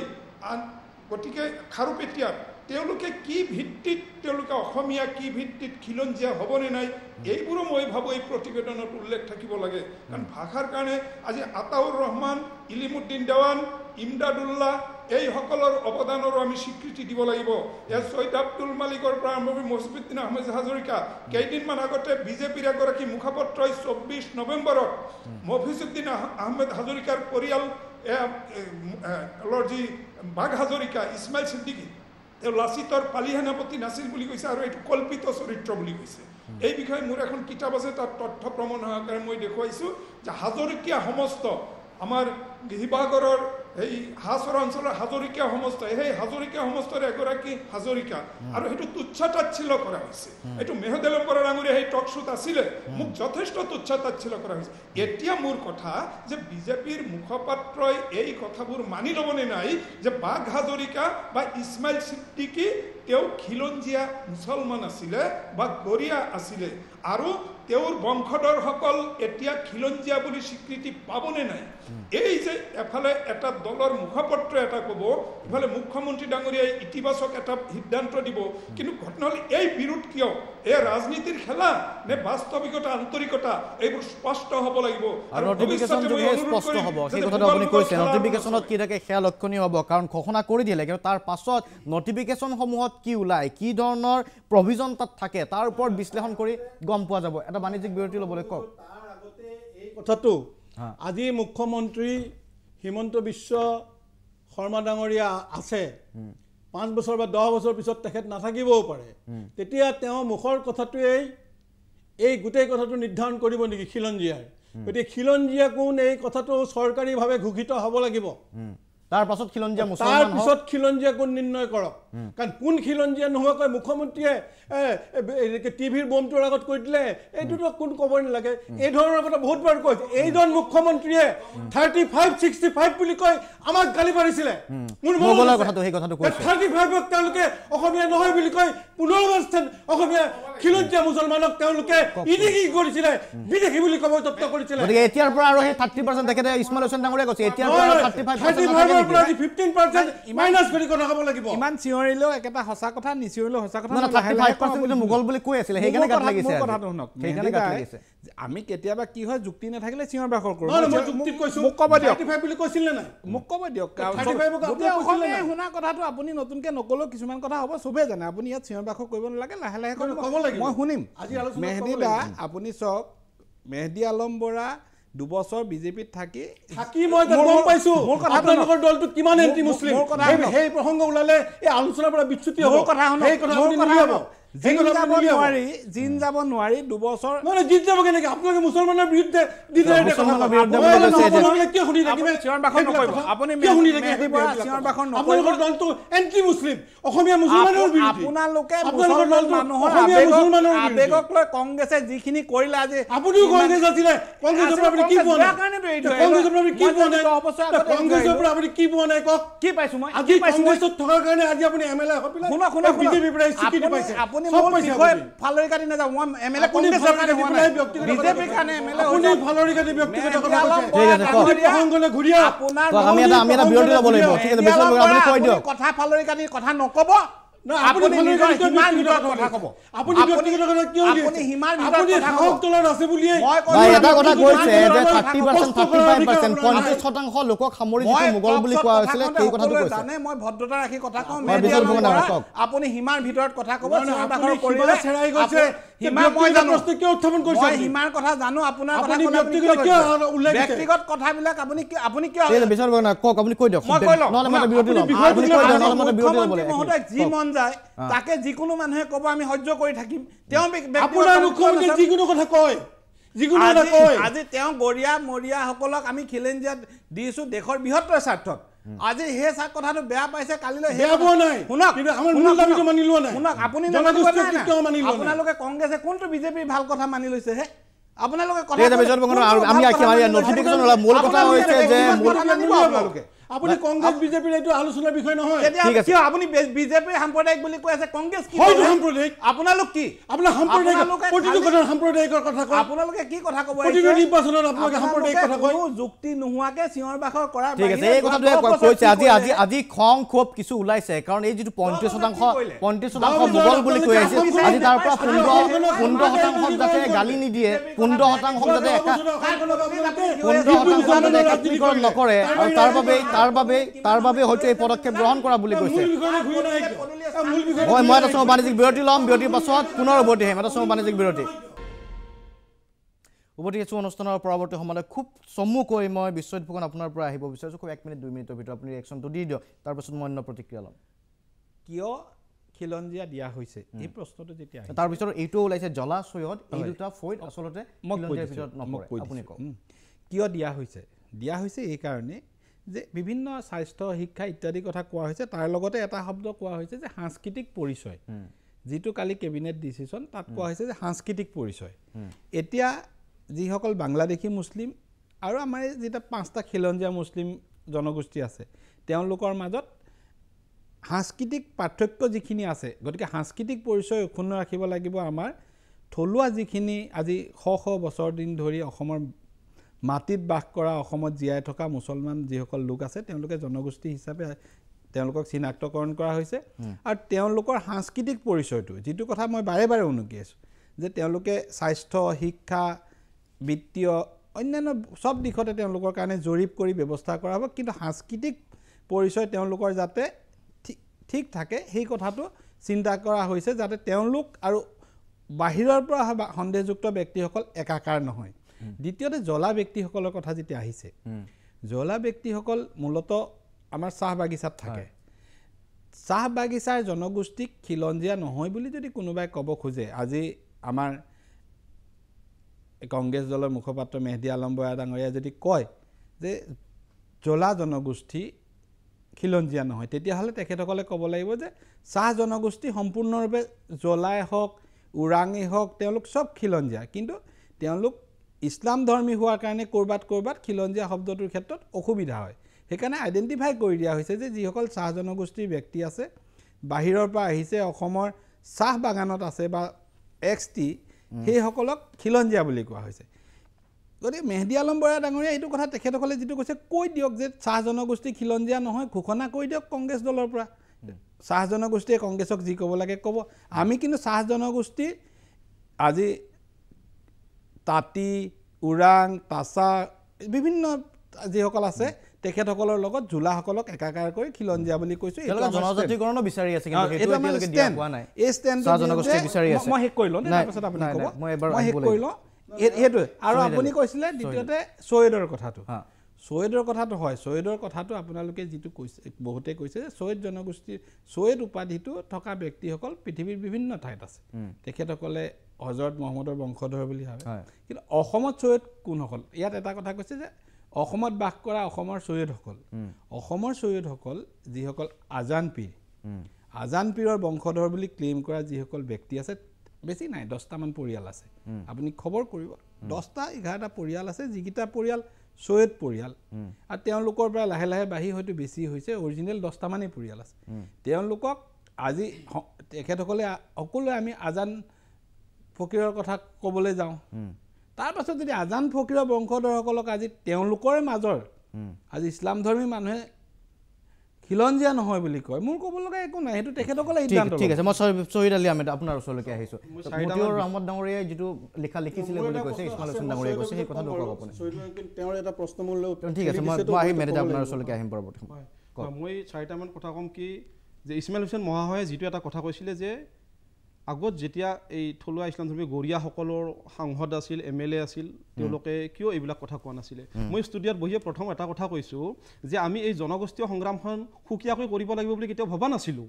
Speaker 3: গতিকে খাৰুপেটীয়াত তেওঁলোকে কি ভিত্তিত তেওঁলোকে অসমীয়া, কি ভিত্তিত খিলঞ্জীয়া হ'বনে নাই, এইবোৰো মই ভাবোঁ এই প্ৰতিবেদনত উল্লেখ থাকিব লাগে। কাৰণ ভাষাৰ কাৰণে আজি আতাউৰ ৰহমান, ইলিমুদ্দিন দেৱান, ইমদাদুল্লাহ এইসকলৰ অৱদানৰো আমি স্বীকৃতি দিব লাগিব। ইয়াত ছৈয়দ আব্দুল মালিকৰ পৰা আৰম্ভ কৰি মছফিউদ্দিন আহমেদ হাজৰিকা, কেইদিনমান আগতে বিজেপিৰ এগৰাকী মুখপাত্ৰই 24 নৱেম্বৰত মফিজুদ্দিন আহমেদ হাজৰিকাৰ পৰিয়াল যি বাঘ হাজৰিকা, ইছমাইল ছিদ্দিকী, তেওঁ লাচিতৰ পালি সেনাপতি নাছিল বুলি কৈছে আৰু এইটো কল্পিত চৰিত্ৰ বুলি কৈছে। এই বিষয়ে মোৰ এখন কিতাপ আছে, তাত তথ্য প্ৰমাণ সহকাৰে মই দেখুৱাইছোঁ যে হাজৰিকীয়া সমস্ত আমাৰ শিৱসাগৰৰ এই হাছৰ অঞ্চলৰ হাজৰিকীয়া সমস্ত, সেই হাজৰিকীয়া সমষ্টৰ এগৰাকী হাজৰিকা, আৰু সেইটো তুচ্ছাতাচ্ছিল্য কৰা হৈছে। এইটো মেহদেলম বৰা ডাঙৰীয়া সেই টক শ্ব'ত আছিলে, মোক যথেষ্ট তুচ্ছাতাচ্ছিল্য কৰা হৈছে। এতিয়া মোৰ কথা যে বিজেপিৰ মুখপাত্ৰই এই কথাবোৰ মানি ল'বনে নাই যে বাঘ হাজৰিকা বা ইছমাইল ছিদ্দিকী তেওঁ খিলঞ্জীয়া মুছলমান আছিলে বা গৰিয়া আছিলে, আৰু তেওঁৰ বংশধৰসকল এতিয়া খিলঞ্জীয়া বুলি স্বীকৃতি পাবনে নাই? এই যে এফালে এটা দলৰ মুখপাত্ৰ এটা ক'ব, ইফালে মুখ্যমন্ত্ৰী ডাঙৰীয়াই ইতিবাচক এটা সিদ্ধান্ত দিব, কিন্তু ঘটনা হ'ল এই বিৰোধ কিয়? এয়া ৰাজনীতিৰ খেলা নে বাস্তৱিকতা, আন্তৰিকতা? এইবোৰ স্পষ্ট হ'ব লাগিব।
Speaker 1: আৰু নটিফিকেশ্যন যোগে স্পষ্ট হ'ব, সেই কথাটো আপুনি কৈছে। নটিফিকেশ্যনত কি থাকে সেয়া লক্ষণীয় হ'ব, কাৰণ ঘোষণা কৰি দিলে, কিন্তু তাৰ পাছত নটিফিকেশ্যনসমূহত কি ওলায়, কি ধৰণৰ প্ৰভিজন তাত থাকে, তাৰ ওপৰত বিশ্লেষণ কৰি গম পোৱা যাব। এটা বাণিজ্যিক বিৰতি ল'বলৈ কওক।
Speaker 5: তাৰ আগতে এই কথাটো আজি মুখ্যমন্ত্ৰী হিমন্ত বিশ্ব শৰ্মা ডাঙৰীয়া আছে, 5 বছৰ বা 10 বছৰ পিছত তেখেত নাথাকিবও পাৰে, তেতিয়া তেওঁ মুখৰ কথাটোৱেই এই গোটেই কথাটো নিৰ্ধাৰণ কৰিব নেকি খিলঞ্জীয়াৰ? গতিকে খিলঞ্জীয়া কোন, এই কথাটো চৰকাৰীভাৱে ঘোষিত হ'ব লাগিব।
Speaker 1: তাৰ পাছত খিলঞ্জীয়া মুছলমান,
Speaker 5: তাৰ পিছত খিলঞ্জীয়া কোন নিৰ্ণয় কৰক। কাৰণ কোন খিলঞ্জীয়া নোহোৱাকৈ মুখ্যমন্ত্ৰীয়ে টিভিৰ বমটোৰ আগত কৈ দিলে, এইটোতো কোন ক'ব নালাগে। এই ধৰণৰ কথা বহুতবাৰ কৈছে। এইজন মুখ্যমন্ত্ৰীয়ে 35-65 বুলি কৈ আমাক গালি পাৰিছিলে। মোৰ কথাটো সেই কথাটো কৈছে, 35ক তেওঁলোকে অসমীয়া নহয় বুলি কৈ 15 অসমীয়া খিলঞ্জীয়া মুছলমানক তেওঁলোকে ইডিকি কৰিছিলে, বিদেশী বুলি ক'ব যত্ন কৰিছিলে।
Speaker 1: গতিকে এতিয়াৰ পৰা আৰু সেই 30% তেখেতে ইছমাইল হোসেন ডাঙৰীয়াই কৈছে, এতিয়াৰ পৰা 35%
Speaker 5: পৰা 15% মাইনাছ কৰি কথা ক'ব লাগিব।
Speaker 8: ইমান চিঞৰে
Speaker 7: চিঞৰিলেও একেটা সঁচা কথা নিচিঞৰিলেও সঁচা কথা
Speaker 1: না 35% কিন্তু মোগল বুলি কৈ আছিল সেইকাৰণে গাত লাগিছে
Speaker 7: কথাটো শুনক
Speaker 1: সেইকাৰণে গাত লাগিছে
Speaker 7: আমি কেতিয়াবা কি হয় যুক্তি নাথাকিলে চিঞৰ বাখৰ কৰোঁ
Speaker 3: মই যুক্তি কৈছো
Speaker 7: মোক ক'ব দিয়ক
Speaker 3: 35 বুলি কৈছিল নে নাই
Speaker 7: মোক ক'ব দিয়ক
Speaker 3: 35
Speaker 7: অসমীয়াই শুনা কথাটো আপুনি নতুনকৈ নকলেও কিছুমান কথা হ'ব চবেই জানে আপুনি ইয়াত চিঞৰ বাখৰ কৰিব নালাগে লাহে লাহে মই শুনিম মেহদী দা আপুনি চাওক মেহদী আলম বৰা 2 বছৰ বিজেপিত থাকি
Speaker 3: মই গম পাইছো আপোনালোকৰ দলটো কিমান এন্টি মুছলিম সেই প্ৰসংগ ওলালে এই আলোচনাৰ পৰা বিচ্যুতি হ'ব সেই কথা আপুনি নিলিয়াব
Speaker 7: জিন যাব নোৱাৰি 2 বছৰ
Speaker 3: মানে জিত যাব কেনেকৈ আপোনালোকে মুছলমানৰ বিৰুদ্ধে কিয় শুনি থাকিব
Speaker 7: চিঞৰ বাখৰ নকৰিব আপুনি মেহদী বৰা চিঞৰ বাখৰ নকৰিব
Speaker 3: আপোনালোকৰ দলটো এন্টি মুছলিম অসমীয়া মুছলমানৰ বিৰুদ্ধে
Speaker 7: আপোনালোকে
Speaker 3: আপোনালোকৰ দলটো
Speaker 7: মানুহৰ
Speaker 3: অসমীয়া মুছলমানৰ বিৰুদ্ধে
Speaker 7: আবেগক লৈ কংগ্ৰেছে যিখিনি কৰিলে আজি
Speaker 3: আপুনিও কংগ্ৰেছ আছিলে কংগ্ৰেছৰ পৰা আপুনি কি পোৱা নাই কংগ্ৰেছৰ পৰা কি পোৱা নাই কংগ্ৰেছৰ পৰা আপুনি কি পোৱা নাই কওক
Speaker 7: কি পাইছো মই
Speaker 3: আজি কংগ্ৰেছত থকাৰ কাৰণে আজি আপুনি এমএলএ হৈ পেলাই
Speaker 7: শুনা
Speaker 3: বিজেপিৰ পৰা স্বীকৃতি পাইছে
Speaker 7: আপুনি মোৰ বিষয়ে ফালৰি কাটি নাযাওঁ মই এমএলএ কংগ্ৰেছৰ কাৰণে হোৱা নাই বিজেপিৰ কাৰণে এমএলএ
Speaker 3: আপুনি ফালৰি কাটি ব্যক্তিগত কথা
Speaker 1: ঠিক আছে কওক
Speaker 3: প্ৰসংগলৈ ঘূৰিয়া
Speaker 7: আপোনাৰ
Speaker 1: আমি এটা বিৰতি ল'ব লাগিব ঠিক আছে বেছি আপুনি কৈ দিয়ক
Speaker 7: কথা ফালৰি কাটি কথা নকব
Speaker 3: আপুনি সীমাৰ ভিতৰত কথা ক'ব আপুনি ব্যক্তিগত কথা কিয়
Speaker 7: আপুনি সীমাৰ ভিতৰত
Speaker 3: আপুনি সাহস তলত আছে বুলিয়ে
Speaker 1: ভাই এটা কথা কৈছে যে 30% 35% 50% লোকক সামৰি যিটো মোগল বুলি কোৱা হৈছিল সেই কথাটো কৈছে
Speaker 7: জানে মই ভদ্ৰতা ৰাখি কথা কওঁ আপুনি সীমাৰ ভিতৰত কথা ক'ব
Speaker 3: আপুনি কৰিলে চেৰাই গৈছে সীমা মই জানো প্ৰশ্ন কিয় উত্থাপন কৰিছে
Speaker 7: মই সীমাৰ কথা জানো আপোনাৰ কথা
Speaker 3: ব্যক্তিগত কিয় উল্লেখ
Speaker 7: ব্যক্তিগত কথাবিলাক আপুনি কিয়
Speaker 1: এই বিচাৰ না কক আপুনি কৈ দিয়ক নহলে মই বিৰতি ল'ম আপুনি কৈ দিয়ক নহলে মই বিৰতি ল'ব লাগিব
Speaker 7: মহোদয় যি মন যায় তাকে যিকোনো মানুহে ক'ব আমি সহ্য কৰি থাকিম তেওঁ
Speaker 3: আপোনাৰ মুখ্যমন্ত্ৰী যিকোনো কথা কয় যিকোনো কথা কয়
Speaker 7: আজি তেওঁ গৰিয়া মৰিয়া সকলক আমি খিলেঞ্জিয়া দিছো দেশৰ বৃহত্তৰ স্বাৰ্থত আজি সেই কথাটো বেয়া পাইছে কালিলৈ
Speaker 3: বেয়া পোৱা নাই
Speaker 7: শুনক
Speaker 3: আমাৰ মূল দাবীটো মানি লোৱা নাই
Speaker 7: শুনক আপুনি আপোনালোকে কংগ্ৰেছে কোনটো বিজেপিৰ ভাল কথা মানি লৈছে হে আপোনালোকে কথা
Speaker 1: আমি নটিফিকেশ্যন মূল কথা হৈছে যে
Speaker 7: আপোনালোকে
Speaker 3: আপুনি কংগ্ৰেছ বিজেপিৰ এইটো আলোচনাৰ বিষয় নহয়
Speaker 1: ঠিক আছে
Speaker 7: কিয় আপুনি বিজেপিৰ সাম্প্ৰদায়িক বুলি কৈ আছে কংগ্ৰেছ কি
Speaker 3: হয়তো সাম্প্ৰদায়িক
Speaker 7: আপোনালোক কি
Speaker 3: আপোনাৰ সাম্প্ৰদায়িক প্ৰতিটো কথা সাম্প্ৰদায়িকৰ কথা কয়
Speaker 7: আপোনালোকে কি কথা ক'ব
Speaker 3: প্ৰতিটো নিৰ্বাচনত আপোনালোকে সাম্প্ৰদায়িক কথা কয়
Speaker 7: যুক্তি নোহোৱাকে চিঞৰ বাখৰ কৰা
Speaker 1: ঠিক আছে এই কথাটো কৈছে আজি খং খুব কিছু ওলাইছে কাৰণ এই যিটো 35% মোগল বুলি কৈ আছে আজি তাৰ পৰা 15% যাতে গালি নিদিয়ে 15% যাতে একাত্মীকৰণ নকৰে আৰু তাৰ বাবে হয়তো এই পদক্ষেপ গ্ৰহণ কৰা বুলি কৈছে মই এটা বাণিজ্যিক বিৰতি ল'ম বিৰতিৰ পাছত পুনৰ উভতি আহিম এটা বাণিজ্যিক বিৰতি উভতি আহিছোঁ অনুষ্ঠানৰ পৰৱৰ্তী সময়ত খুব চমুকৈ মই বিশ্বজিৎ ফুকন আপোনাৰ পৰা আহিব বিচাৰিছোঁ খুব 1 মিনিট 2 মিনিটৰ ভিতৰত আপুনি ৰিয়েকশ্যনটো দি দিয়ক তাৰপাছত মই অন্য প্ৰতিক্ৰিয়া ল'ম
Speaker 7: কিয় খিলঞ্জিয়া দিয়া হৈছে এই প্ৰশ্নটো যেতিয়া
Speaker 1: তাৰ ভিতৰত এইটো ওলাইছে জলা সৈয়দ এই দুটা ফৈদ আচলতে খিলঞ্জিয়াৰ ভিতৰত নপৰে আপুনি কওক
Speaker 7: কিয় দিয়া হৈছে এই কাৰণে যে বিভিন্ন স্বাস্থ্য শিক্ষা ইত্যাদি কথা কোৱা হৈছে তাৰ লগতে এটা শব্দ কোৱা হৈছে যে সাংস্কৃতিক পৰিচয় যিটো কালি কেবিনেট ডিচিশ্যন তাত কোৱা হৈছে যে সাংস্কৃতিক পৰিচয় এতিয়া যিসকল বাংলাদেশী মুছলিম আৰু আমাৰ যেটা 5টা খিলঞ্জিয়া মুছলিম জনগোষ্ঠী আছে তেওঁলোকৰ মাজত সাংস্কৃতিক পাৰ্থক্য যিখিনি আছে গতিকে সাংস্কৃতিক পৰিচয় অক্ষুণ্ণ ৰাখিব লাগিব আমাৰ থলুৱা যিখিনি আজি শ বছৰ দিন ধৰি অসমৰ মাটিত বাস কৰা অসমত জীয়াই থকা মুছলমান যিসকল লোক আছে তেওঁলোকে জনগোষ্ঠী হিচাপে তেওঁলোকক চিনাক্তকৰণ কৰা হৈছে আৰু তেওঁলোকৰ সাংস্কৃতিক পৰিচয়টো যিটো কথা মই বাৰে বাৰে উনুকি আছোঁ যে তেওঁলোকে স্বাস্থ্য শিক্ষা বিত্তীয় অন্যান্য সব দিশতে তেওঁলোকৰ কাৰণে জৰীপ কৰি ব্যৱস্থা কৰা হ'ব কিন্তু সাংস্কৃতিক পৰিচয় তেওঁলোকৰ যাতে ঠিক থাকে সেই কথাটো চিন্তা কৰা হৈছে যাতে তেওঁলোক আৰু বাহিৰৰ পৰা সন্দেহযুক্ত ব্যক্তিসকল একাকাৰ নহয় দ্বিতীয়তে জলা ব্যক্তিসকলৰ কথা যেতিয়া আহিছে জলা ব্যক্তিসকল মূলতঃ আমাৰ চাহ বাগিচাত থাকে চাহ বাগিচাৰ জনগোষ্ঠীক খিলঞ্জিয়া নহয় বুলি যদি কোনোবাই ক'ব খোজে আজি আমাৰ কংগ্ৰেছ দলৰ মুখপাত্ৰ মেহদী আলম বৰা ডাঙৰীয়া যদি কয় যে জলা জনগোষ্ঠী খিলঞ্জিয়া নহয় তেতিয়াহ'লে তেখেতসকলে ক'ব লাগিব যে চাহ জনগোষ্ঠী সম্পূৰ্ণৰূপে জলাই হওক ওৰাঙেই হওক তেওঁলোক চব খিলঞ্জিয়া কিন্তু তেওঁলোক ইছলাম ধৰ্মী হোৱাৰ কাৰণে ক'ৰবাত খিলঞ্জিয়া শব্দটোৰ ক্ষেত্ৰত অসুবিধা হয় সেইকাৰণে আইডেণ্টিফাই কৰি দিয়া হৈছে যে যিসকল চাহ জনগোষ্ঠীৰ ব্যক্তি আছে বাহিৰৰ পৰা আহিছে অসমৰ চাহ বাগানত আছে বা এক্সটি সেইসকলক খিলঞ্জিয়া বুলি কোৱা হৈছে গতিকে মেহদী আলম বৰা ডাঙৰীয়া এইটো কথা তেখেতসকলে যিটো কৈছে কৈ দিয়ক যে চাহ জনগোষ্ঠী খিলঞ্জিয়া নহয় ঘোষণা কৰি দিয়ক কংগ্ৰেছ দলৰ পৰা চাহ জনগোষ্ঠীয়ে কংগ্ৰেছক যি ক'ব লাগে ক'ব আমি কিন্তু চাহ জনগোষ্ঠী আজি তাঁতী ওৰাং তাচা বিভিন্ন যিসকল আছে তেখেতসকলৰ লগত জোলাসকলক একাকাৰ কৰি খিলঞ্জীয়া বুলি কৈছোঁ
Speaker 1: জনজাতিকৰণ বিচাৰি আছে কিন্তু সেইটো এতিয়ালৈকে দিয়া হোৱা নাই
Speaker 7: এই ষ্টেণ্ডটো
Speaker 1: জনগোষ্ঠী বিচাৰি আছে
Speaker 7: মই শেষ কৰি লওঁ তাৰপিছত আপুনি ক'ব মই শেষ কৰি লওঁ সেইটো আৰু আপুনি কৈছিলে দ্বিতীয়তে ছৈয়দৰ কথাটো ছৈয়দৰ কথাটো হয় ছৈয়দৰ কথাটো আপোনালোকে যিটো কৈছে বহুতে কৈছে যে ছৈয়দ জনগোষ্ঠীৰ ছৈয়দ উপাধিটো থকা ব্যক্তিসকল পৃথিৱীৰ বিভিন্ন ঠাইত আছে তেখেতসকলে হজৰত মহম্মদৰ বংশধৰ বুলি ভাবে কিন্তু অসমত ছৈয়দ কোনসকল ইয়াত এটা কথা কৈছে যে অসমত বাস কৰা অসমৰ ছৈয়দসকল যিসকল আজান পীৰৰ বংশধৰ বুলি ক্লেইম কৰা যিসকল ব্যক্তি আছে বেছি নাই 10টামান পৰিয়াল আছে আপুনি খবৰ কৰিব 10টা 11টা পৰিয়াল আছে যিকেইটা পৰিয়াল ছৈয়দ পৰিয়াল আৰু তেওঁলোকৰ পৰা লাহে লাহে বাঢ়ি হয়তো বেছি হৈছে অৰিজিনেল 10টামানেই পৰিয়াল আছে তেওঁলোকক আজি তেখেতসকলে সকলোৱে আমি আজান ফকীৰৰ কথা ক'বলৈ যাওঁ তাৰ পাছত যদি আজান ফকীৰৰ বংশধৰসকলক আজি তেওঁলোকৰ মাজৰ আজি ইছলাম ধৰ্মী মানুহে খিলঞ্জীয়া নহয় বুলি কয় মোৰ ক'ব লগা একো নাই সেইটো তেখেতসকলে সিদ্ধান্ত
Speaker 1: ঠিক আছে মই শহীদ আলী আহমেদ আপোনাৰ ওচৰলৈকে আহিছোঁ মতিউৰ ৰহমত ডাঙৰীয়াই যিটো লিখা লিখিছিলে বুলি কৈছে ইছমাইল হোসেন ডাঙৰীয়াই কৈছে সেই কথাটো কওক আপুনি
Speaker 5: তেওঁৰ এটা প্ৰশ্নমূলক
Speaker 1: ঠিক আছে মই আহিম মেনেজাৰ আপোনাৰ ওচৰলৈকে আহিম পৰৱৰ্তী
Speaker 2: মই 4টামান কথা ক'ম কি যে ইছমাইল হোসেন মহাশয়ে যিটো এটা কথা কৈছিলে যে আগত যেতিয়া এই থলুৱা ইছলাম ধৰ্মী গৰিয়াসকলৰ সাংসদ আছিল MLA আছিল তেওঁলোকে কিয় এইবিলাক কথা কোৱা নাছিলে মই ষ্টুডিঅ'ত বহিয়ে প্ৰথম এটা কথা কৈছোঁ যে আমি এই জনগোষ্ঠীয় সংগ্ৰামখন সুকীয়াকৈ কৰিব লাগিব বুলি কেতিয়াও ভবা নাছিলোঁ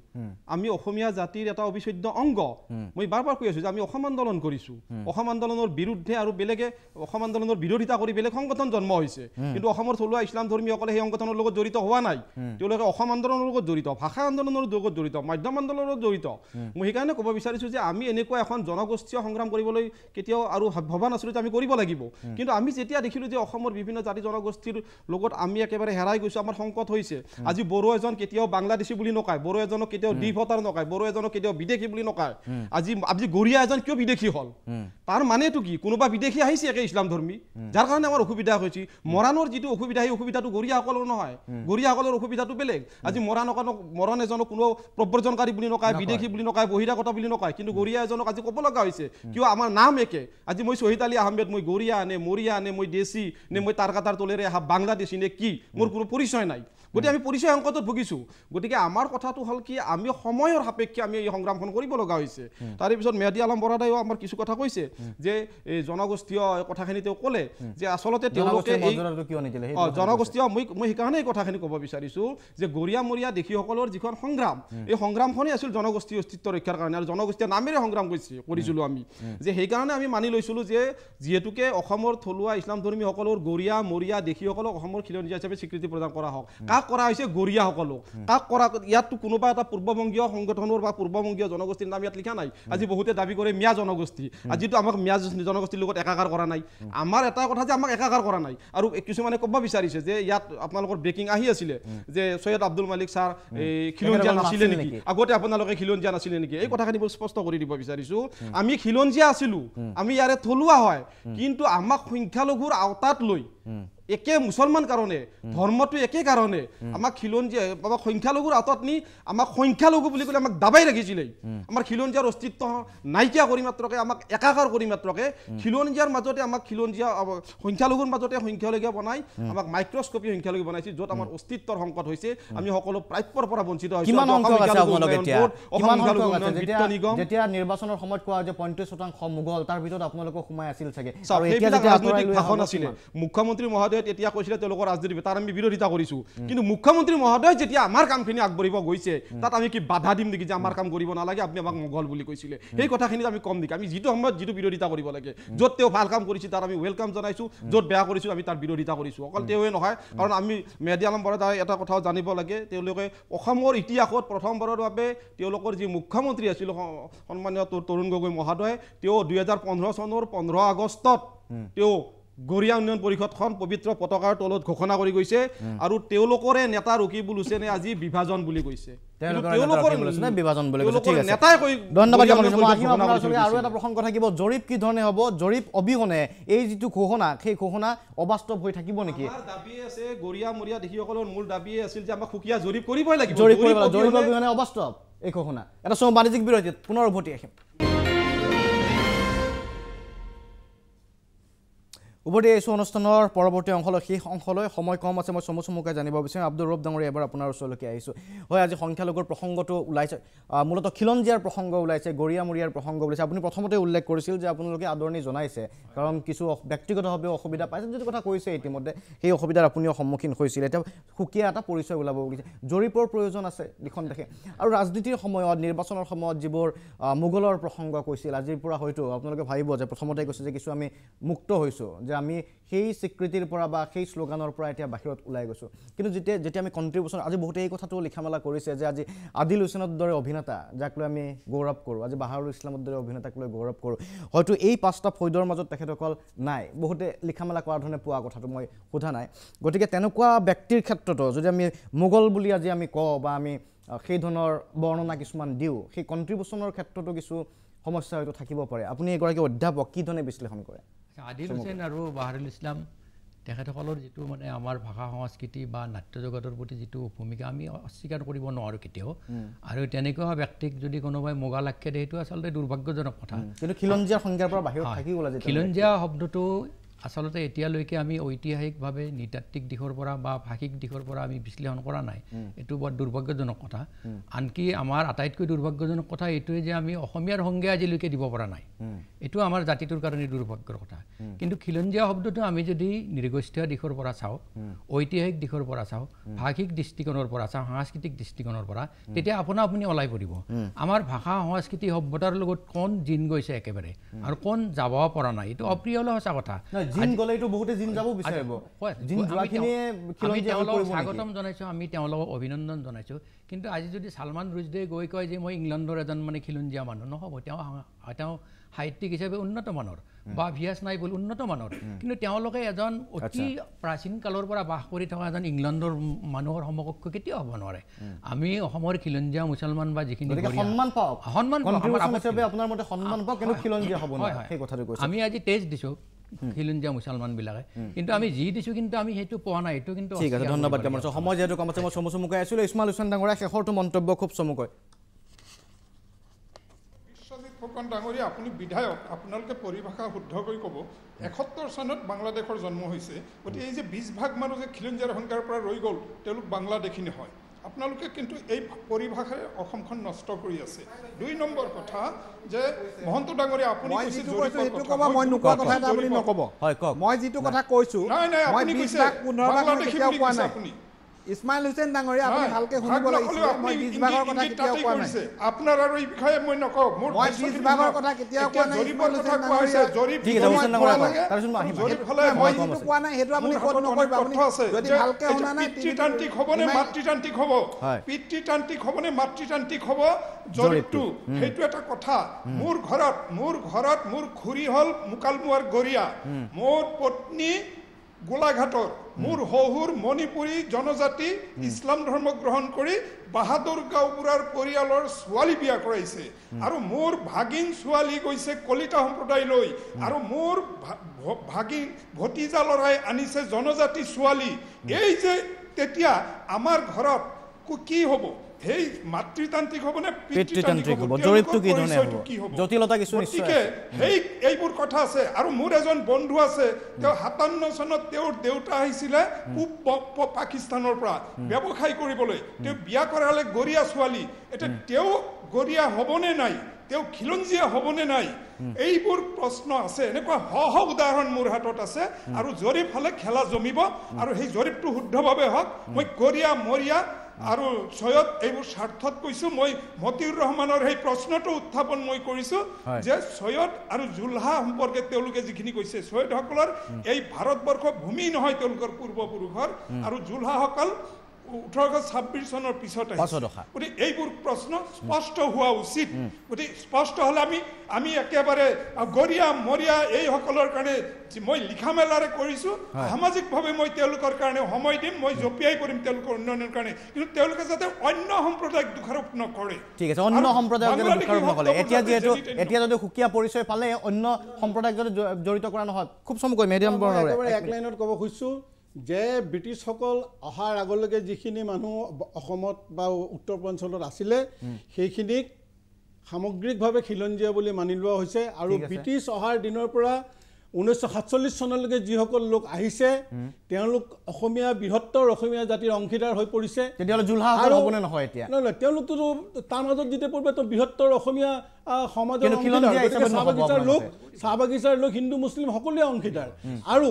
Speaker 2: আমি অসমীয়া জাতিৰ এটা অবিচ্ছেদ্য অংগ মই বাৰ কৈ আছোঁ যে আমি অসম আন্দোলন কৰিছোঁ অসম আন্দোলনৰ বিৰুদ্ধে আৰু বেলেগে অসম আন্দোলনৰ বিৰোধিতা কৰি বেলেগ সংগঠন জন্ম হৈছে কিন্তু অসমৰ থলুৱা ইছলাম ধৰ্মীসকলে সেই সংগঠনৰ লগত জড়িত হোৱা নাই তেওঁলোকে অসম আন্দোলনৰ লগত জড়িত ভাষা আন্দোলনৰ লগত জড়িত মাধ্যম আন্দোলনৰ লগত জড়িত মই সেইকাৰণে ক'ব বিচাৰিছোঁ যে আমি এনেকুৱা এখন জনগোষ্ঠীয় সংগ্ৰাম কৰিবলৈ কেতিয়াও আৰু ভবা নাছিলোঁ যে আমি কৰিব লাগিব কিন্তু আমি যেতিয়া দেখিলোঁ যে অসমৰ বিভিন্ন জাতি জনগোষ্ঠীৰ লগত আমি একেবাৰে হেৰাই গৈছোঁ আমাৰ সংকট হৈছে আজি বড়ো এজন কেতিয়াও বাংলাদেশী বুলি নকয় বড়ো এজনক কেতিয়াও ডিভটাৰ নকয় বড়ো এজনক কেতিয়াও বিদেশী বুলি নকয় আজি গৰিয়া এজন কিয় বিদেশী হ'ল তাৰ মানেটো কি কোনোবা বিদেশী আহিছে একে ইছলাম ধৰ্মী যাৰ কাৰণে আমাৰ অসুবিধা হৈছে মৰাণৰ যিটো অসুবিধা সেই অসুবিধাটো গৰিয়াসকলৰ নহয় গৰিয়াসকলৰ অসুবিধাটো বেলেগ আজি মৰাণ এজনক কোনো প্ৰব্ৰজনকাৰী বুলি নকয় বিদেশী বুলি নকয় বহিৰাগত বুলি নকয় কিন্তু গৰিয়া এজনক আজি ক'ব লগা হৈছে কিয় আমাৰ নাম একে আজি মই শহীদ আলী আহমেদ মই গৰিয়া নে মৰিয়া নে মই দেশী নে মই তাৰকাতাৰ তলেৰে আহা বাংলাদেশী নে কি মোৰ কোনো পৰিচয় নাই গতিকে আমি পৰিচয় সংকটত ভুগিছোঁ গতিকে আমাৰ কথাটো হ'ল কি আমি সময়ৰ সাপেক্ষে আমি এই সংগ্ৰামখন কৰিব লগা হৈছে তাৰে পিছত মেহদী আলম বৰাদাইও আমাৰ কিছু কথা কৈছে যে এই জনগোষ্ঠীয় কথাখিনি তেওঁ ক'লে যে আচলতে তেওঁলোকে জনগোষ্ঠীয় মই সেইকাৰণে এই কথাখিনি ক'ব বিচাৰিছোঁ যে গৰিয়া মৰিয়া দেশীসকলৰ যিখন সংগ্ৰাম এই সংগ্ৰামখনেই আছিল জনগোষ্ঠীয় অস্তিত্ব ৰক্ষাৰ কাৰণে আৰু জনগোষ্ঠীয় নামেৰে সংগ্ৰাম কৰিছিলোঁ আমি যে সেইকাৰণে আমি মানি লৈছিলোঁ যে যিহেতুকে অসমৰ থলুৱা ইছলাম ধৰ্মীসকলৰ গৰিয়া মৰিয়া দেশীসকলক অসমৰ খিলঞ্জীয়া হিচাপে স্বীকৃতি প্ৰদান কৰা হওক কাক কৰা হৈছে গৰিয়াসকলক কাক কৰা ইয়াততো কোনোবা এটা পূৰ্ববংগীয় সংগঠনৰ বা পূৰ্ববংগীয় জনগোষ্ঠীৰ নাম ইয়াত লিখা নাই আজি বহুতে দাবী কৰে মিয়া জনগোষ্ঠী আজিতো আমাক মিয়া জনগোষ্ঠীৰ লগত একাকাৰ কৰা নাই আমাৰ এটা কথা যে আমাক একাকাৰ কৰা নাই আৰু কিছুমানে ক'ব বিচাৰিছে যে ইয়াত আপোনালোকৰ ব্ৰেকিং আহি আছিলে যে সৈয়দ আব্দুল মালিক ছাৰ খিলঞ্জীয়া নাছিলে নেকি আগতে আপোনালোকে খিলঞ্জীয়া নাছিলে নেকি এই কথাখিনি মই স্পষ্ট কৰি দিব বিচাৰিছোঁ আমি খিলঞ্জীয়া আছিলোঁ আমি ইয়াৰে থলুৱা হয় কিন্তু আমাক সংখ্যালঘুৰ আওতাত লৈ একে মুছলমান কাৰণে ধৰ্মটো একে কাৰণে আমাক খিলঞ্জীয়া আমাক সংখ্যালঘুৰ আঁতত নি আমাক সংখ্যালঘু বুলি ক'লে আমাক দাবাই ৰাখিছিলে আমাৰ খিলঞ্জীয়াৰ অস্তিত্ব নাইকিয়া কৰি মাত্ৰকে আমাক একাকাৰ কৰি মাত্ৰকে খিলঞ্জীয়াৰ মাজতে আমাক খিলঞ্জীয়া সংখ্যালঘুৰ মাজতে সংখ্যালঘু বনাই আমাক মাইক্ৰস্কপি সংখ্যালঘু বনাইছিল য'ত আমাৰ অস্তিত্বৰ সংকট হৈছে আমি সকলো প্ৰাপ্যৰ পৰা বঞ্চিত হৈছোঁ
Speaker 1: যেতিয়া নিৰ্বাচনৰ সময়ত কোৱা যে 35% মোগল তাৰ ভিতৰত আপোনালোকক সোমাই আছিল চাগে
Speaker 2: ভাষণ আছিলে মুখ্যমন্ত্ৰী মহোদয় তেতিয়া কৈছিলে তেওঁলোকৰ ৰাজনীতি তাৰ আমি বিৰোধিতা কৰিছোঁ কিন্তু মুখ্যমন্ত্ৰী মহোদয় যেতিয়া আমাৰ কামখিনি আগবাঢ়িব গৈছে তাত আমি কি বাধা দিম নেকি যে আমাৰ কাম কৰিব নালাগে আপুনি আমাক মোগল বুলি কৈছিলে সেই কথাখিনিত আমি কম নেকি আমি যিটো সময়ত যিটো বিৰোধিতা কৰিব লাগে য'ত তেওঁ ভাল কাম কৰিছে তাৰ আমি ৱেলকাম জনাইছোঁ য'ত বেয়া কৰিছোঁ আমি তাৰ বিৰোধিতা কৰিছোঁ অকল তেওঁৱে নহয় কাৰণ আমি মেহদী আলম বৰাদাই এটা কথাও জানিব লাগে তেওঁলোকে অসমৰ ইতিহাসত প্ৰথমবাৰৰ বাবে তেওঁলোকৰ যি মুখ্যমন্ত্ৰী আছিল সন্মানীয় তৰুণ গগৈ মহোদয় তেওঁ 2015 চনৰ 15 আগষ্টত তেওঁ গৰিয়া উন্নয়ন পৰিষদখন পবিত্ৰ পতাকাৰ তলত ঘোষণা কৰি গৈছে আৰু তেওঁলোকৰে নেতা ৰকিবুল হুছেইনে আজি বিভাজন বুলি কৈছে
Speaker 1: আৰু এটা প্ৰসংগ থাকিব জৰীপ কি ধৰণে হ'ব জৰীপ অবিহনে এই যিটো ঘোষণা সেই ঘোষণা অবাস্তৱ হৈ থাকিব নেকি
Speaker 2: দাবী আছে গৰিয়া মৰিয়া দেশীসকলৰ মূল দাবী আছিল যে আমাক সুকীয়া জৰীপ কৰিবই লাগিব
Speaker 1: জৰীপ অবিহনে অবাস্তৱ এই ঘোষণা এটা সময় বাণিজ্যিক বিৰতিত পুনৰ উভতি আহিম উভতি আহিছোঁ অনুষ্ঠানৰ পৰৱৰ্তী অংশলৈ শেষ অংশলৈ সময় কম আছে মই চমুচমুকৈ জানিব বিচাৰিম আব্দুল ৰব ডাঙৰীয়া এবাৰ আপোনাৰ ওচৰলৈকে আহিছোঁ হয় আজি সংখ্যালঘুৰ প্ৰসংগটো ওলাইছে মূলতঃ খিলঞ্জীয়াৰ প্ৰসংগ ওলাইছে গৰিয়া মৰিয়াৰ প্ৰসংগ ওলাইছে আপুনি প্ৰথমতে উল্লেখ কৰিছিল যে আপোনালোকে আদৰণি জনাইছে কাৰণ কিছু ব্যক্তিগতভাৱে অসুবিধা পাইছে যিটো কথা কৈছে ইতিমধ্যে সেই অসুবিধাৰ আপুনিও সন্মুখীন হৈছিল এতিয়া সুকীয়া এটা পৰিচয় ওলাব বুলিছে জৰীপৰ প্ৰয়োজন আছে লিখন দেখে আৰু ৰাজনীতিৰ সময়ত নিৰ্বাচনৰ সময়ত যিবোৰ মোগলৰ প্ৰসংগ কৈছিল আজিৰ পৰা হয়তো আপোনালোকে ভাবিব যে প্ৰথমতে কৈছে যে কিছু আমি মুক্ত হৈছোঁ যে আমি সেই স্বীকৃতিৰ পৰা বা সেই শ্লোগানৰ পৰা এতিয়া বাহিৰত ওলাই গৈছোঁ কিন্তু যেতিয়া আমি কণ্ট্ৰিবিউশ্যন আজি বহুতে এই কথাটো লিখা মেলা কৰিছে যে আজি আদিল হুছেইনৰ দৰে অভিনেতা যাক লৈ আমি গৌৰৱ কৰোঁ আজি বাহাৰুল ইছলামৰ দৰে অভিনেতাক লৈ গৌৰৱ কৰোঁ হয়তো এই 5টা ফৈদৰ মাজত তেখেতসকল নাই বহুতে লিখা মেলা কৰাৰ ধৰণে পোৱা কথাটো মই সোধা নাই গতিকে তেনেকুৱা ব্যক্তিৰ ক্ষেত্ৰতো যদি আমি মোগল বুলি আজি আমি কওঁ বা আমি সেই ধৰণৰ বৰ্ণনা কিছুমান দিওঁ সেই কণ্ট্ৰিবিউশ্যনৰ ক্ষেত্ৰতো কিছু সমস্যা হয়তো থাকিব পাৰে আপুনি এগৰাকী অধ্যাপক কি ধৰণে বিশ্লেষণ কৰে
Speaker 4: আদিল হুছেইন আৰু বাহাৰুল ইছলাম তেখেতসকলৰ যিটো মানে আমাৰ ভাষা সংস্কৃতি বা নাট্য জগতৰ প্ৰতি যিটো ভূমিকা আমি অস্বীকাৰ কৰিব নোৱাৰোঁ কেতিয়াও আৰু তেনেকুৱা ব্যক্তিক যদি কোনোবাই মোগল আখ্যা দিয়ে সেইটো আচলতে দুৰ্ভাগ্যজনক কথা
Speaker 1: কিন্তু খিলঞ্জীয়া সংজ্ঞাৰ পৰা বাহিৰত থাকি গ'ল আজি
Speaker 4: খিলঞ্জীয়া শব্দটো আচলতে এতিয়ালৈকে আমি ঐতিহাসিকভাৱে নৃতাত্ত্বিক দিশৰ পৰা বা ভাষিক দিশৰ পৰা আমি বিশ্লেষণ কৰা নাই এইটো বৰ দুৰ্ভাগ্যজনক কথা আনকি আমাৰ আটাইতকৈ দুৰ্ভাগ্যজনক কথা এইটোৱে যে আমি অসমীয়াৰ সংজ্ঞা আজিলৈকে দিব পৰা নাই এইটো আমাৰ জাতিটোৰ কাৰণে দুৰ্ভাগ্যৰ কথা কিন্তু খিলঞ্জীয়া শব্দটো আমি যদি নৃগোষ্ঠীয় দিশৰ পৰা চাওঁ ঐতিহাসিক দিশৰ পৰা চাওঁ ভাষিক দৃষ্টিকোণৰ পৰা চাওঁ সাংস্কৃতিক দৃষ্টিকোণৰ পৰা তেতিয়া আপুনি ওলাই পৰিব আমাৰ ভাষা সংস্কৃতি সভ্যতাৰ লগত কোন জিন গৈছে একেবাৰে আৰু কোন যাব পৰা নাই এইটো অপ্ৰিয় হ'লে সঁচা কথা
Speaker 1: জিন গলেটো বহুতে জিন যাব বিচাৰিব জিন যোৱাখিনিয়ে খিলঞ্জীয়া কৰিব
Speaker 4: স্বাগতম জনাইছোঁ আমি তেওঁলোকক অভিনন্দন জনাইছোঁ কিন্তু আজি যদি সালমান ৰুজদে গৈ কয় যে মই ইংলেণ্ডৰ এজন মানে খিলঞ্জীয়া মানুহ নহ'ব তেওঁ সাহিত্যিক হিচাপে উন্নত মানৰ বা ভিয়াছ নাই বুলি উন্নত মানৰ কিন্তু তেওঁলোকে এজন অতি প্ৰাচীন কালৰ পৰা বাস কৰি থকা এজন ইংলেণ্ডৰ মানুহৰ সমকক্ষ কেতিয়াও হ'ব নোৱাৰে আমি অসমৰ খিলঞ্জীয়া মুছলমান বা যিখিনি
Speaker 1: সন্মান পাওক আপোনাৰ মতে সন্মান পাওক কিন্তু খিলঞ্জীয়া হ'ব নোৱাৰে সেই কথাটো কৈছে
Speaker 4: আমি আজি টেষ্ট দিছোঁ খিলঞ্জীয়া মুছলমানবিলাকে কিন্তু আমি যি দিছোঁ কিন্তু আমি সেইটো পোৱা নাই এইটো কিন্তু
Speaker 1: ঠিক আছে ধন্যবাদ সময় যিহেতু কম আছে মই চমুকৈ আছিলোঁ ইছমাইল হুছেইন ডাঙৰীয়া শেষৰটো মন্তব্য খুব চমুকৈ
Speaker 3: বিশ্বজিৎ ফুকন ডাঙৰীয়া আপুনি বিধায়ক আপোনালোকে পৰিভাষা শুদ্ধ কৰি ক'ব 71 চনত বাংলাদেশৰ জন্ম হৈছে গতিকে এই যে 20% মানুহ যে খিলঞ্জীয়াৰ সংখ্যাৰ পৰা ৰৈ গ'ল তেওঁলোক বাংলাদেশী নহয় আপোনালোকে কিন্তু এই পৰিভাষাৰে অসমখন নষ্ট কৰি আছে 2 নম্বৰ কথা যে মহন্ত ডাঙৰীয়া আপুনি কৈছে
Speaker 7: সেইটো ক'ব মই নোকোৱা কথা এটা আপুনি নক'ব
Speaker 1: হয় কওক
Speaker 7: মই যিটো কথা কৈছোঁ
Speaker 3: মই 20-15
Speaker 7: কেতিয়াও কোৱা নাই ইছমাইল হুছেইন ডাঙৰীয়া আপুনি ভালকে শুনিব লাগিছিল মই 20% কথা কেতিয়াও কোৱা নাই
Speaker 3: আপোনাৰ আৰু এই বিষয়ে মই নকওঁ
Speaker 7: মই 20% কথা কেতিয়াও কোৱা নাই
Speaker 3: জৰীপৰ কথা কোৱা হৈছে জৰীপ
Speaker 1: ঠিক আছে হুছেইন ডাঙৰীয়া তাৰপিছত মই আহিম
Speaker 3: জৰীপ হ'লে
Speaker 7: মই যিটো কোৱা নাই সেইটো আপুনি ক'ত নকৰিব আপুনি যদি ভালকে শুনা নাই
Speaker 3: পিতৃতান্ত্ৰিক হ'বনে মাতৃতান্ত্ৰিক হ'ব পিতৃতান্ত্ৰিক হ'বনে মাতৃতান্ত্ৰিক হ'ব জৰীপটো সেইটো এটা কথা মোৰ ঘৰত মোৰ খুৰী হ'ল মুকালমুৱাৰ গৰিয়া মোৰ পত্নী গোলাঘাটৰ মোৰ শহুৰ মণিপুৰী জনজাতি ইছলাম ধৰ্ম গ্ৰহণ কৰি বাহাদুৰ গাঁওবুঢ়াৰ পৰিয়ালৰ ছোৱালী বিয়া কৰাইছে আৰু মোৰ ভাগিন ছোৱালী গৈছে কলিতা সম্প্ৰদায়লৈ আৰু মোৰ ভাগিন ভতিজা ল'ৰাই আনিছে জনজাতি ছোৱালী এই যে তেতিয়া আমাৰ ঘৰত কি হ'ব সেই মাতৃতান্ত্ৰিক হ'ব নে
Speaker 1: পিতৃতান্ত্ৰিক হ'ব জৰীপটো কি ধৰণে হ'ব জটিলতা কিছু নিশ্চয়
Speaker 3: সেই এইবোৰ কথা আছে আৰু মোৰ এজন বন্ধু আছে তেওঁ 57 চনত তেওঁৰ দেউতা আহিছিলে পূব পাকিস্তানৰ পৰা ব্যৱসায় কৰিবলৈ তেওঁ বিয়া কৰালে গৰিয়া ছোৱালী এটা তেওঁ গৰিয়া হ'বনে নাই তেওঁ খিলঞ্জীয়া হ'বনে নাই এইবোৰ প্ৰশ্ন আছে এনেকুৱা উদাহৰণ মোৰ হাতত আছে আৰু জৰীপ হ'লে খেলা জমিব আৰু সেই জৰীপটো শুদ্ধভাৱে হওক মই গৰিয়া মৰিয়া আৰু সৈয়দ এইবোৰ স্বাৰ্থত কৈছোঁ মই মতিউৰ ৰহমানৰ সেই প্ৰশ্নটো উত্থাপন মই কৰিছোঁ যে সৈয়দ আৰু জুলহা সম্পৰ্কে তেওঁলোকে যিখিনি কৈছে সৈয়দসকলৰ এই ভাৰতবৰ্ষ ভূমি নহয় তেওঁলোকৰ পূৰ্বপুৰুষৰ আৰু জুলহাসকল 1826 চনৰ পিছত গতিকে এইবোৰ প্ৰশ্ন স্পষ্ট হোৱা উচিত গতিকে স্পষ্ট হ'লে আমি একেবাৰে গৰিয়া মৰিয়া এইসকলৰ কাৰণে মই লিখা মেলাৰে কৰিছোঁ সামাজিকভাৱে মই তেওঁলোকৰ কাৰণে সময় দিম মই জপিয়াই কৰিম তেওঁলোকৰ উন্নয়নৰ কাৰণে কিন্তু তেওঁলোকে যাতে অন্য সম্প্ৰদায়ক দোষাৰোপ নকৰে
Speaker 1: ঠিক আছে অন্য সম্প্ৰদায়ক দোষাৰোপ নকৰে এতিয়া যিহেতু এতিয়া যদি সুকীয়া পৰিচয় পালে অন্য সম্প্ৰদায়ক যদি জড়িত কৰা নহয় খুব চমুকৈ মেডিয়াম
Speaker 5: একেবাৰে এক লাইনত ক'ব খুজিছোঁ যে ব্ৰিটিছসকল অহাৰ আগলৈকে যিখিনি মানুহ অসমত বা উত্তৰ পূৰ্বাঞ্চলত আছিলে সেইখিনিক সামগ্ৰিকভাৱে খিলঞ্জীয়া বুলি মানি লোৱা হৈছে আৰু ব্ৰিটিছ অহাৰ দিনৰ পৰা 1947 চনলৈকে যিসকল লোক আহিছে তেওঁলোক অসমীয়া বৃহত্তৰ অসমীয়া জাতিৰ অংশীদাৰ হৈ পৰিছে
Speaker 1: তেতিয়াহ'লে জুলহা হ'বনে নহয় এতিয়া
Speaker 5: নহয় তেওঁলোকতো তাৰ মাজত যেতিয়া পৰিব তো বৃহত্তৰ অসমীয়া সমাজৰ চাহ বাগিচাৰ লোক হিন্দু মুছলিম সকলোৱে অংশীদাৰ আৰু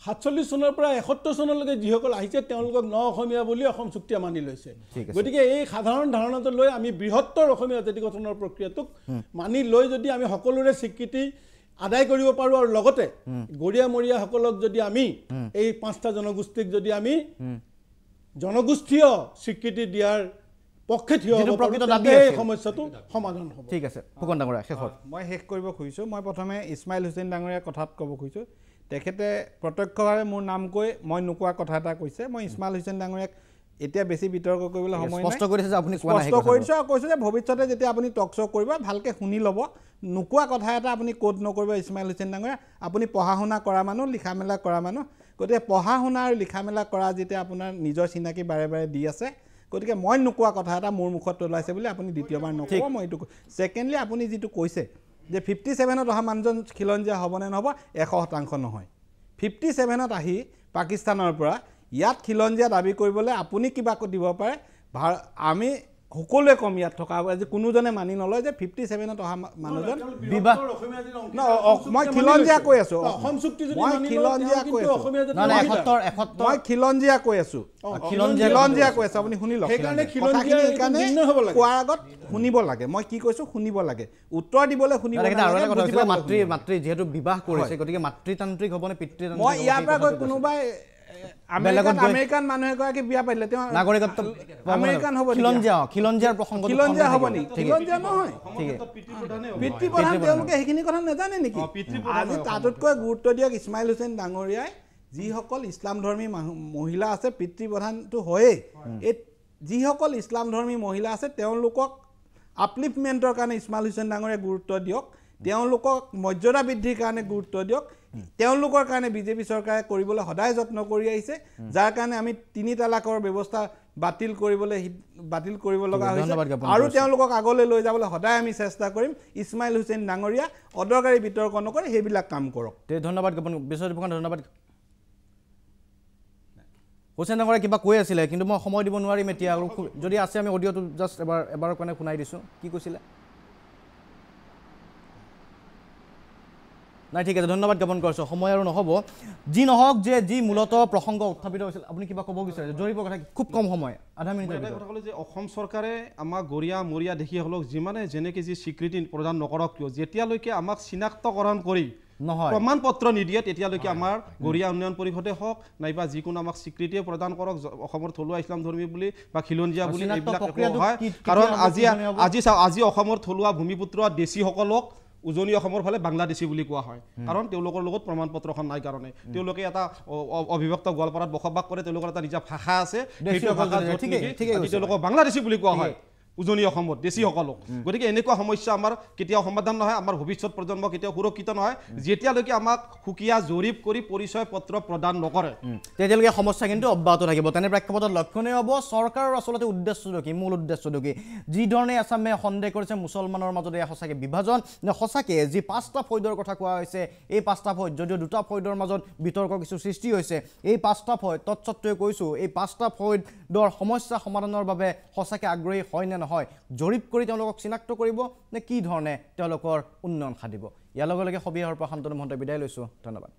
Speaker 5: 47 চনৰ পৰা 71 চনলৈকে যিসকল আহিছে তেওঁলোকক ন অসমীয়া বুলি অসম চুক্তিয়ে মানি লৈছে গতিকে এই সাধাৰণ ধাৰণাটো লৈ আমি বৃহত্তৰ অসমীয়া জাতি গঠনৰ প্ৰক্ৰিয়াটোক মানি লৈ যদি আমি সকলোৰে স্বীকৃতি আদায় কৰিব পাৰোঁ আৰু লগতে গৰিয়া মৰিয়াসকলক যদি আমি এই 5টা জনগোষ্ঠীক যদি আমি জনগোষ্ঠীয় স্বীকৃতি দিয়াৰ পক্ষে থিয় হ'ব এই সমস্যাটো সমাধান হ'ব
Speaker 1: ঠিক আছে ফুকন ডাঙৰীয়া শেষত
Speaker 7: মই শেষ কৰিব খুজিছোঁ মই প্ৰথমে ইছমাইল হুছেইন ডাঙৰীয়াৰ কথাত ক'ব খুজিছোঁ তেখেতে প্ৰত্যক্ষভাৱে মোৰ নাম কৈ মই নোকোৱা কথা এটা কৈছে মই ইছমাইল হুছেইন ডাঙৰীয়াক এতিয়া বেছি বিতৰ্ক কৰিবলৈ সময় নাই
Speaker 1: স্পষ্ট কৰিছে যে আপুনি
Speaker 7: স্পষ্ট কৰিছে আৰু কৈছে যে ভৱিষ্যতে যেতিয়া আপুনি টক শ্ব' কৰিব ভালকৈ শুনি ল'ব নোকোৱা কথা এটা আপুনি কোট নকৰিব ইছমাইল হুছেইন ডাঙৰীয়া আপুনি পঢ়া শুনা কৰা মানুহ লিখা মেলা কৰা মানুহ গতিকে পঢ়া শুনা আৰু লিখা মেলা কৰা যেতিয়া আপোনাৰ নিজৰ চিনাকি বাৰে বাৰে দি আছে গতিকে মই নোকোৱা কথা এটা মোৰ মুখত ওলাইছে বুলি আপুনি দ্বিতীয়বাৰ নক'ব মই এইটো ছেকেণ্ডলি আপুনি যিটো কৈছে যে 57ত অহা মানুহজন খিলঞ্জীয়া হ'বনে নহ'ব 100% নহয় 57ত আহি পাকিস্তানৰ পৰা ইয়াত খিলঞ্জীয়া দাবী কৰিবলৈ আপুনি কিবা দিব পাৰে আমি সকলোৱে কম ইয়াত থকা আজি কোনোজনে মানি নলয় যে 57ত অহা মানুহজন
Speaker 1: বিবাহ
Speaker 7: মই খিলঞ্জীয়া কৈ আছোঁ
Speaker 5: অসম চুক্তি যদি
Speaker 7: মই খিলঞ্জীয়া কৈ আছোঁ মই খিলঞ্জীয়া কৈ আছোঁ খিলঞ্জীয়া কৈ আছোঁ আপুনি শুনি লওক কোৱাৰ আগত শুনিব লাগে মই কি কৈছোঁ শুনিব লাগে উত্তৰ দিবলৈ শুনিব
Speaker 1: মাতৃ মাতৃ যিহেতু বিবাহ কৰিছে গতিকে মাতৃতান্ত্ৰিক হ'বনে পিতৃতান্ত্ৰিক
Speaker 7: মই ইয়াৰ পৰা গৈ কোনোবাই আমেৰিকান মানুহ এগৰাকী বিয়া পাতিলে তেওঁ
Speaker 1: নাগৰিকত্ব
Speaker 7: আমেৰিকান হ'ব
Speaker 1: খিলঞ্জীয়াৰ প্ৰসংগ
Speaker 7: খিলঞ্জীয়া হ'ব নেকি খিলঞ্জীয়া নহয় পিতৃ প্ৰধান তেওঁলোকে সেইখিনি কথা নাজানে নেকি আজি তাতোতকৈ গুৰুত্ব দিয়ক ইছমাইল হুছেইন ডাঙৰীয়াই যিসকল ইছলামধৰ্মী মহিলা আছে পিতৃ প্ৰধানটো হয়েই এই যিসকল ইছলামধৰ্মী মহিলা আছে তেওঁলোকক আপলিফমেণ্টৰ কাৰণে ইছমাইল হুছেইন ডাঙৰীয়াই গুৰুত্ব দিয়ক তেওঁলোকক মৰ্যাদা বৃদ্ধিৰ কাৰণে গুৰুত্ব দিয়ক তেওঁলোকৰ কাৰণে বিজেপি চৰকাৰে কৰিবলৈ সদায় যত্ন কৰি আহিছে যাৰ কাৰণে আমি 3 তালাকৰ ব্যৱস্থা বাতিল কৰিব লগা হৈছে আৰু তেওঁলোকক আগলৈ লৈ যাবলৈ সদায় আমি চেষ্টা কৰিম ইছমাইল হুছেইন ডাঙৰীয়া অদৰকাৰী বিতৰ্ক নকৰি সেইবিলাক কাম কৰক
Speaker 1: ধন্যবাদ বিশ্বজিৎ ফুকন ধন্যবাদ হুছেইন ডাঙৰীয়া কিবা কৈ আছিলে কিন্তু মই সময় দিব নোৱাৰিম এতিয়া আৰু যদি আছে আমি অডিঅ'টো জাষ্ট এবাৰৰ কাৰণে শুনাই দিছোঁ কি কৈছিলে নাই ঠিক আছে ধন্যবাদ জ্ঞাপন কৰিছোঁ সময় আৰু নহ'ব যি নহওক যে যি মূলতঃ প্ৰসংগ উত্থাপিত হৈছিল আপুনি কিবা ক'ব বিচাৰে জৰিপৰ কথা খুব কম সময় আধা মিনিটৰ
Speaker 2: কথা ক'লে যে অসম চৰকাৰে আমাক গৰিয়া মৰিয়া দেশীসকলক যিমানে যেনেকৈ যি স্বীকৃতি প্ৰদান নকৰক কিয় যেতিয়ালৈকে আমাক চিনাক্তকৰণ কৰি নহয় প্ৰমাণ পত্ৰ নিদিয়ে তেতিয়ালৈকে আমাৰ গৰিয়া উন্নয়ন পৰিষদে হওক নাইবা যিকোনো আমাক স্বীকৃতিয়ে প্ৰদান কৰক অসমৰ থলুৱা ইছলাম ধৰ্মী বুলি বা খিলঞ্জীয়া বুলি এইবিলাক হয় কাৰণ আজি অসমৰ থলুৱা ভূমিপুত্ৰ দেশীসকলক উজনি অসমৰ ফালে বাংলাদেশী বুলি কোৱা হয় কাৰণ তেওঁলোকৰ লগত প্ৰমাণ পত্ৰখন নাই কাৰণে তেওঁলোকে এটা অবিভক্ত গোৱালপাৰাত বসবাস কৰে তেওঁলোকৰ এটা নিজা ভাষা আছে তেওঁলোকক বাংলাদেশী বুলি কোৱা হয় উজনি অসমত দেশীসকলক গতিকে এনেকুৱা সমস্যা আমাৰ কেতিয়াও সমাধান নহয় আমাৰ ভৱিষ্যত প্ৰজন্ম কেতিয়াও সুৰক্ষিত নহয় যেতিয়ালৈকে আমাক সুকীয়া জৰীপ কৰি পৰিচয় পত্ৰ প্ৰদান নকৰে
Speaker 1: তেতিয়ালৈকে সমস্যা কিন্তু অব্যাহত থাকিব তেনে প্ৰেক্ষাপটত লক্ষণীয় হ'ব চৰকাৰৰ আচলতে উদ্দেশ্যটো কি মূল উদ্দেশ্যটো কি যি ধৰণে আছামে সন্দেহ কৰিছে মুছলমানৰ মাজতে সঁচাকৈ বিভাজন নে সঁচাকৈ যি 5টা ফৈদৰ কথা কোৱা হৈছে এই 5টা ফৈদ যদিও 2টা ফৈদৰ মাজত বিতৰ্ক কিছু সৃষ্টি হৈছে এই 5টা ফৈদ তৎসত্ত্বেও কৈছোঁ এই 5টা ফৈদৰ সমস্যা সমাধানৰ বাবে সঁচাকৈ আগ্ৰহী হয় নে নহয় জৰীপ কৰি তেওঁলোকক চিনাক্ত কৰিব নে কি ধৰণে তেওঁলোকৰ উন্নয়ন সাধিব ইয়াৰ লগে লগে সবিয়াহৰ পৰা শান্তনু মহন্ত বিদায় লৈছোঁ ধন্যবাদ